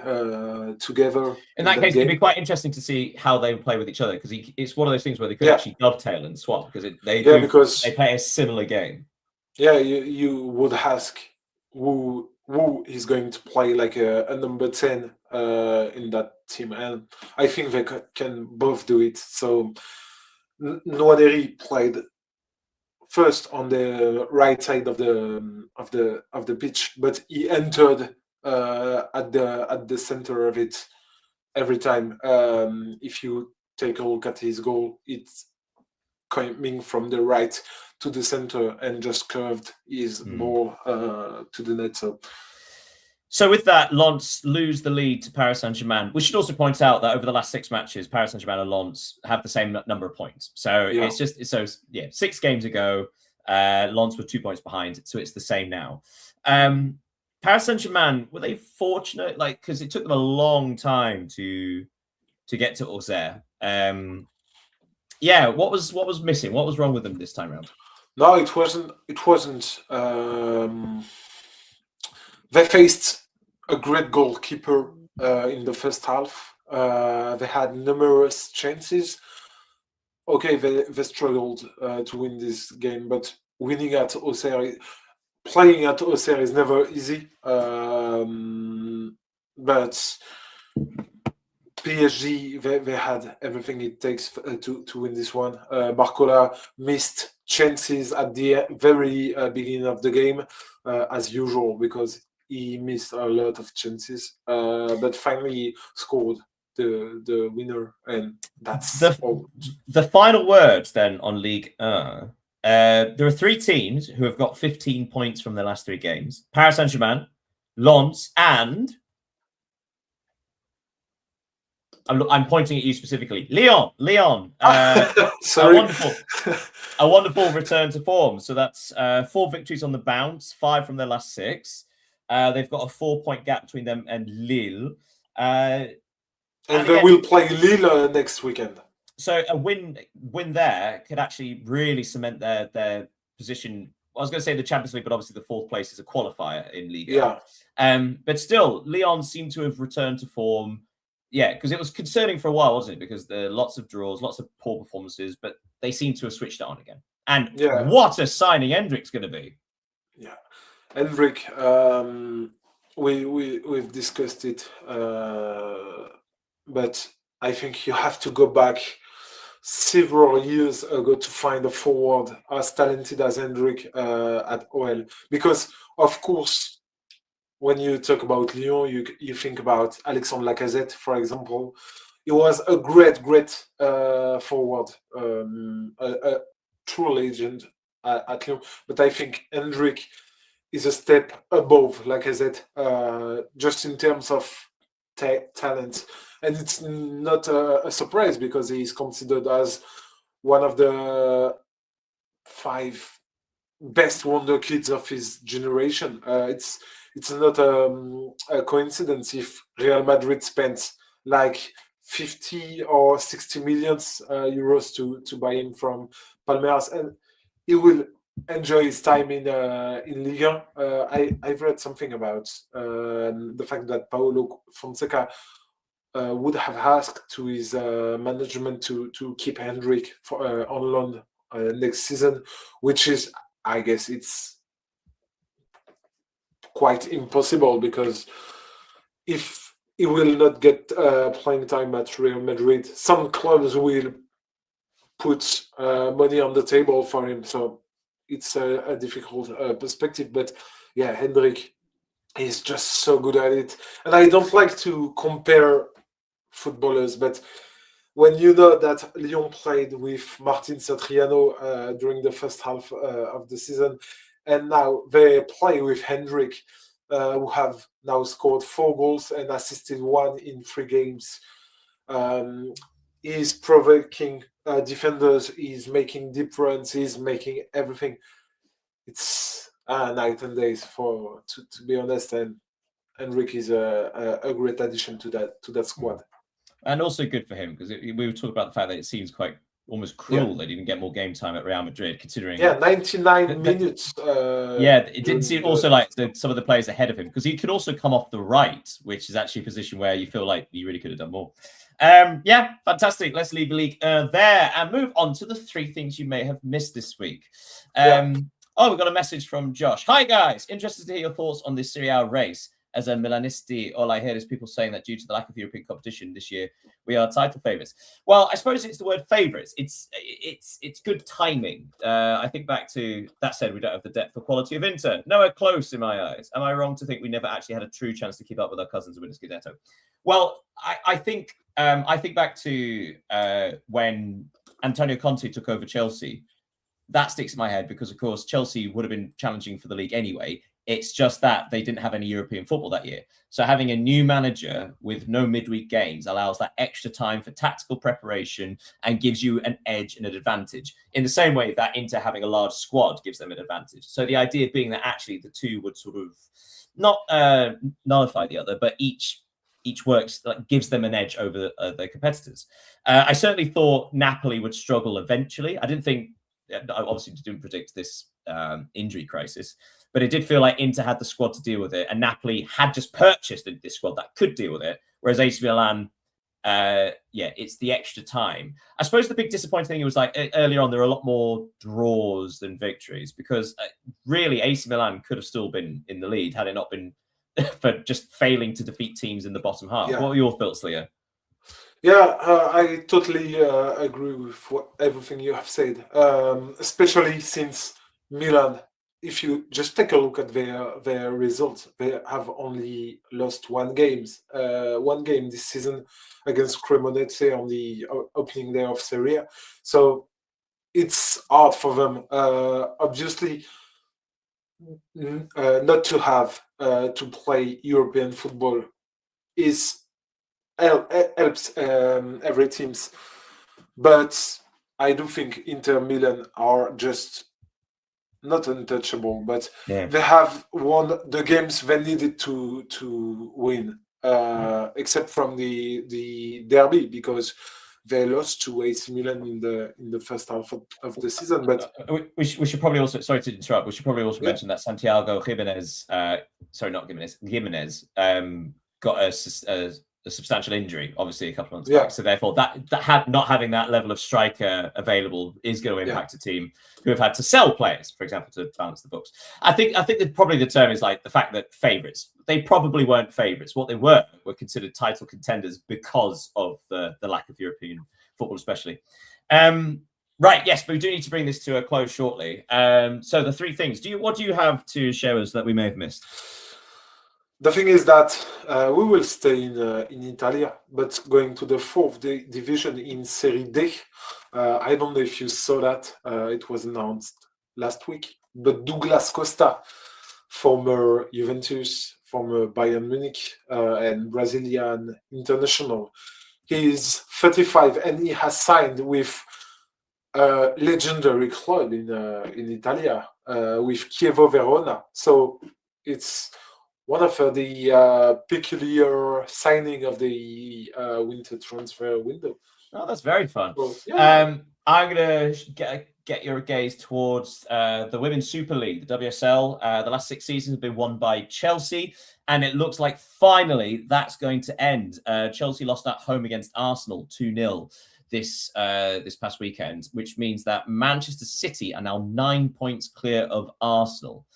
together. In that case, game. it'd be quite interesting to see how they play with each other, because it's one of those things where they could Yeah. actually dovetail and swap, because because they play a similar game. yeah, you would ask who is going to play like a number 10 in that team, and I think they can both do it. So Nwaneri played first on the right side of the pitch, but he entered at the center of it every time. If you take a look at his goal, it's coming from the right to the center and just curved his ball to the net. So with that, Lens lose the lead to Paris Saint-Germain. We should also point out that over the last 6 matches, Paris Saint-Germain and Lens have the same number of points. So it's just 6 games ago, Lens were 2 points behind, so it's the same now. Paris Saint-Germain, were they fortunate? Like, because it took them a long time to get to Auxerre. What was missing? What was wrong with them this time around? No, it wasn't. They faced a great goalkeeper in the first half. They had numerous chances. Okay, they struggled to win this game, but winning at Auxerre, playing at Auxerre is never easy. But PSG, they had everything it takes to win this one. Barcola missed chances at the very beginning of the game, as usual, because he missed a lot of chances. But finally he scored the winner, and that's all. The final word then on Ligue 1. There are 3 teams who have got 15 points from their last 3 games: Paris Saint-Germain, Lens, and I'm pointing at you specifically, Lyon. Sorry. A wonderful return to form. So that's 4 victories on the bounce, 5 from their last 6. They've got a 4-point gap between them and Lille. And they will play Lille next weekend. So a win there could actually really cement their position. I was going to say the Champions League, but obviously the 4th place is a qualifier in Ligue 1. Yeah. But still, Lyon seem to have returned to form. Yeah, because it was concerning for a while, wasn't it? Because there are lots of draws, lots of poor performances, but they seem to have switched it on again. And what a signing Endrick's going to be. Yeah. Endrick, we've discussed it, but I think you have to go back several years ago to find a forward as talented as Endrick at OL. Because, of course, when you talk about Lyon, you think about Alexandre Lacazette, for example. He was a great forward, a true legend at Lyon. But I think Endrick is a step above Lacazette, just in terms of talent. And it's not a surprise, because he is considered as one of the 5 best wonder kids of his generation. It's not a coincidence if Real Madrid spent like 50 or 60 million euros to buy him from Palmeiras, and he will enjoy his time in Ligue 1. I've read something about the fact that Paulo Fonseca would have asked to his management to keep Endrick on loan next season, which is, I guess, it's quite impossible, because if he will not get playing time at Real Madrid, some clubs will put money on the table for him. So it's a difficult perspective. But yeah, Endrick is just so good at it. And I don't like to compare footballers, but when you know that Lyon played with Martin Satriano during the first half of the season, and now they play with Endrick, who have now scored 4 goals and assisted 1 in 3 games. He's provoking defenders, he's making deep runs, he's making everything. It's night and days, to be honest, and Endrick is a great addition to that squad. And also good for him, because we were talking about the fact that it seems quite almost cruel they didn't get more game time at Real Madrid, considering 99 minutes. It didn't seem also like some of the players ahead of him, because he could also come off the right, which is actually a position where you feel like you really could have done more. Fantastic. Let's leave the league there and move on to the 3 things you may have missed this week. Oh, we've got a message from Josh. Hi, guys. Interested to hear your thoughts on this Serie A race. As a Milanisti, all I hear is people saying that due to the lack of European competition this year, we are title favourites. Well, I suppose it's the word favourites. It's good timing. I think back to that said, we don't have the depth or quality of Inter. Nowhere close in my eyes. Am I wrong to think we never actually had a true chance to keep up with our cousins and win a Scudetto? Well, I think back to when Antonio Conte took over Chelsea. That sticks in my head because, of course, Chelsea would have been challenging for the league anyway. It's just that they didn't have any European football that year. So having a new manager with no midweek games allows that extra time for tactical preparation and gives you an edge and an advantage, in the same way that Inter having a large squad gives them an advantage. So the idea being that actually the two would sort of not nullify the other, but each works, like, gives them an edge over their competitors. I certainly thought Napoli would struggle eventually. I obviously didn't predict this injury crisis, but it did feel like Inter had the squad to deal with it, and Napoli had just purchased this squad that could deal with it, whereas AC Milan, it's the extra time. I suppose the big disappointing thing was, like, earlier on, there were a lot more draws than victories, because really AC Milan could have still been in the lead had it not been for just failing to defeat teams in the bottom half. What were your thoughts, Leo? I totally agree with everything you have said, especially since Milan, if you just take a look at their results, they have only lost one game this season against Cremonese on the opening day of Serie A. So it's hard for them, obviously, not to have to play European football helps every teams, but I do think Inter Milan are just not untouchable, but they have won the games they needed to win, except from the derby, because they lost to AC Milan in the first half of the season. But we should probably also, sorry to interrupt, we should probably also mention that Santiago Gimenez, Gimenez, got a substantial injury, obviously, a couple of months back. So therefore, that not having that level of striker available is going to impact a team who have had to sell players, for example, to balance the books. I think that probably the term is like the fact that favourites. They probably weren't favourites. What they were considered title contenders because of the lack of European football, especially. Right, yes, but we do need to bring this to a close shortly. So the 3 things. What do you have to share us that we may have missed? The thing is that we will stay in Italia, but going to the 4th division in Serie D. I don't know if you saw that. It was announced last week. But Douglas Costa, former Juventus, former Bayern Munich, and Brazilian international, he's 35 and he has signed with a legendary club in Italia, with Chievo Verona. So it's one of the peculiar signing of the winter transfer window. Oh, that's very fun. Well, I'm going to get your gaze towards the Women's Super League, the WSL. The last 6 seasons have been won by Chelsea, and it looks like finally that's going to end. Chelsea lost at home against Arsenal 2-0 this past weekend, which means that Manchester City are now 9 points clear of Arsenal,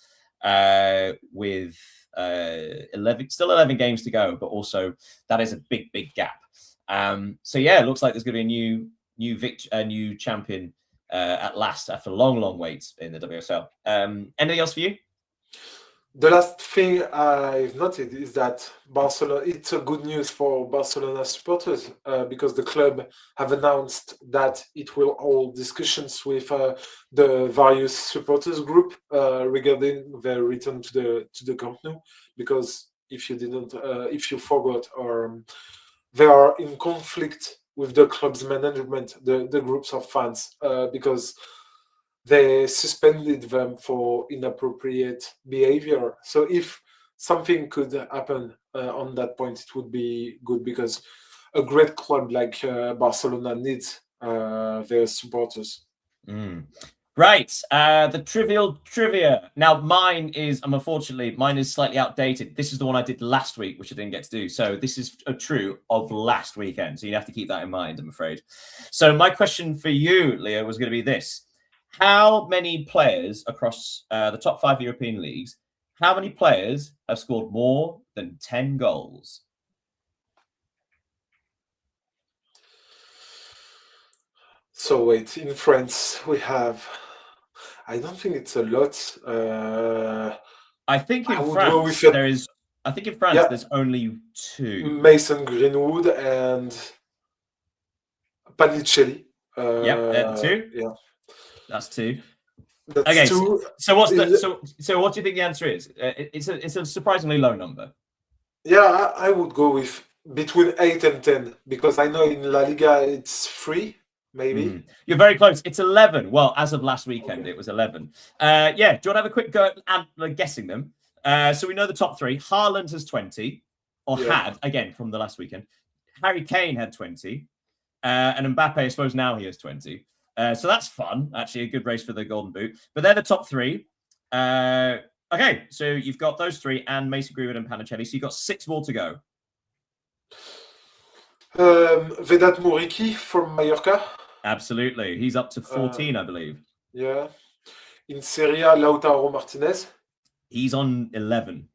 with 11 games to go, but also that is a big gap. It looks like there's going to be a new champion at last after a long wait in the WSL. Anything else for you? The last thing I've noted is that Barcelona. It's a good news for Barcelona supporters because the club have announced that it will hold discussions with the various supporters group regarding their return to the Camp Nou. Because if you forgot, they are in conflict with the club's management, the groups of fans, because they suspended them for inappropriate behavior. So if something could happen on that point, it would be good, because a great club like Barcelona needs their supporters. Right, the trivial trivia. Now, mine is slightly outdated. This is the one I did last week, which I didn't get to do. So this is a true of last weekend. So you have to keep that in mind, I'm afraid. So my question for you, Leo, was going to be this. How many players across the top 5 European leagues, how many players have scored more than 10 goals? So wait, in France we have. I don't think it's a lot. I think in I would go France with it. there is. I think in France Yeah. there's only 2. Mason Greenwood and Panicelli. Yep, 2. Yeah, That's 2. that's Okay, 2. So what's the Is- so what do you think the answer is? It's a surprisingly low number. Yeah, I would go with between 8 and 10 because I know in La Liga it's 3, maybe. You're very close. It's 11. Well, as of last weekend, Okay. it was 11. Yeah, do you want to have a quick go at guessing them? So we know the top 3. Haaland has 20, or Yeah. had, again, from the last weekend. Harry Kane had 20. And Mbappe, I suppose now he has 20. So that's fun. Actually, a good race for the Golden Boot. But they're the top 3. Okay, so you've got those 3 and Mason Greenwood and Panicelli. So you've got 6 more to go. Vedat Muriqi from Mallorca. Absolutely. He's up to 14, I believe. Yeah. In Serie A, Lautaro Martinez. He's on 11.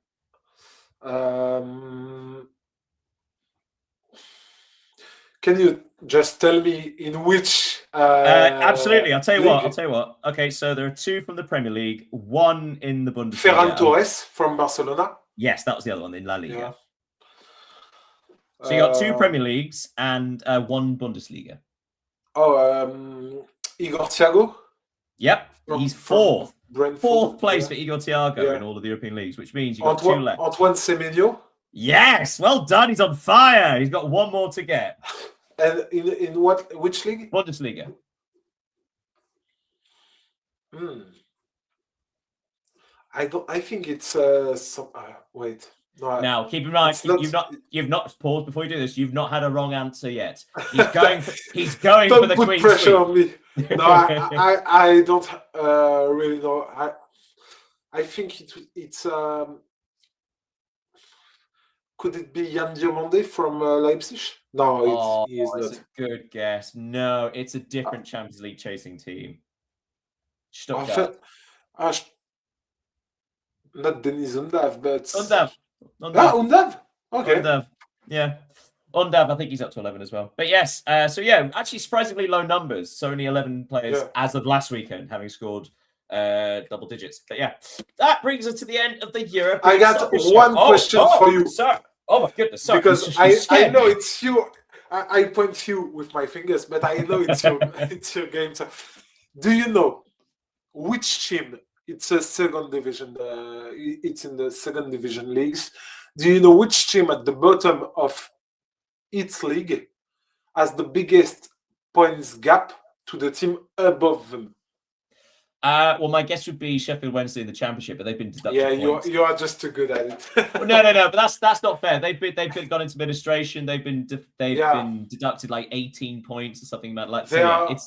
Can you just tell me in which? Absolutely. I'll tell you league? what. Okay, so there are 2 from the Premier League, 1 in the Bundesliga. Ferran Torres from Barcelona. Yes, that was the other one in La Liga. Yeah. So you got 2 Premier Leagues and 1 Bundesliga. Igor Thiago. Yep, he's 4th. Brentford. 4th place Yeah. for Igor Thiago Yeah. in all of the European leagues, which means you've got 2 left. Antoine Semenyo. Yes, well done. He's on fire. He's got 1 more to get. And in which league? Bundesliga. I think it's wait. No, Now, keep in mind, it's not- you've not paused before you do this. You've not had a wrong answer yet. He's going for Don't the put Queen's pressure Seat. on me. No, I don't really know. I think it's could it be Jan Diomande from Leipzig? No, he is It's not. a good guess. No, it's a different Champions League chasing team. Stuttgart. Not Denis Undav, but Undav. Undav. Okay. Undav. Yeah. Undav, I think he's up to 11 as well. But yes, so yeah, actually surprisingly low numbers. So only 11 players Yeah. as of last weekend having scored double digits. But yeah, that brings us to the end of the European I got Soccer Show. one question for you. Sir. Oh my goodness, sorry. Because I know it's you. I point you with my fingers, but I know it's your it's your game. So, do you know which team? It's a second division. It's in the second division leagues. Do you know which team at the bottom of its league has the biggest points gap to the team above them? Well, my guess would be Sheffield Wednesday in the Championship, but they've been deducted. Yeah, points. you are just too good at it. No, but that's not fair. They've gone into administration. They've been deducted like 18 points or something like that.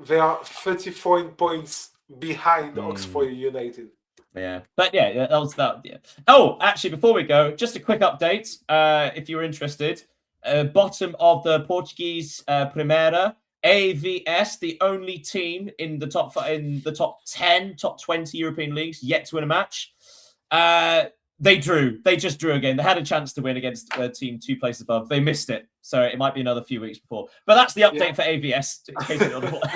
They are 34 points behind Oxford United. Yeah, but yeah, that was that. Yeah. Oh, actually, before we go, just a quick update. If you're interested, bottom of the Portuguese Primeira, AVS, the only team in the top 10, top 20 European leagues yet to win a match. They drew. They just drew again. They had a chance to win against a team 2 places above. They missed it, so it might be another few weeks before. But that's the update for AVS. In case you don't know what.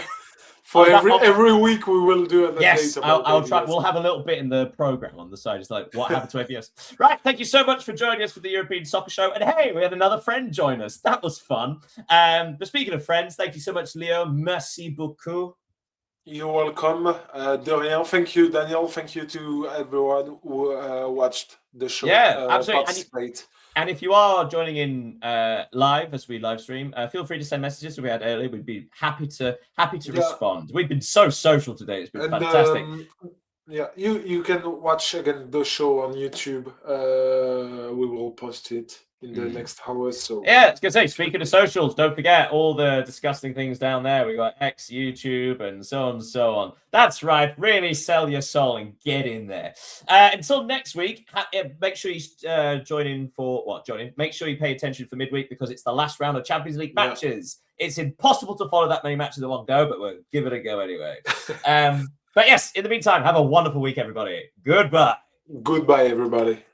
For every week we will do an update. Yes, about I'll try. AVS. We'll have a little bit in the program on the side. It's like what happened to AVS. Right. Thank you so much for joining us for the European Soccer Show. And hey, we had another friend join us. That was fun. But speaking of friends, thank you so much, Leo. Merci beaucoup. You're welcome, Dorian. Thank you, Daniel. Thank you to everyone who watched the show. Yeah, absolutely. Participate. And if you are joining in live as we live stream, feel free to send messages that we had earlier. We'd be happy to respond. We've been so social today. It's been fantastic. You can watch again the show on YouTube. We will post it in the next hours. So yeah, it's gonna say. Speaking of socials, don't forget all the disgusting things down there. We got X, YouTube, and so on and so on. That's right. Really sell your soul and get in there. Until next week, make sure you join in for what? Join in. Make sure you pay attention for midweek because it's the last round of Champions League matches. It's impossible to follow that many matches in one go, but we'll give it a go anyway. But yes, in the meantime, have a wonderful week, everybody. Goodbye. Goodbye, everybody.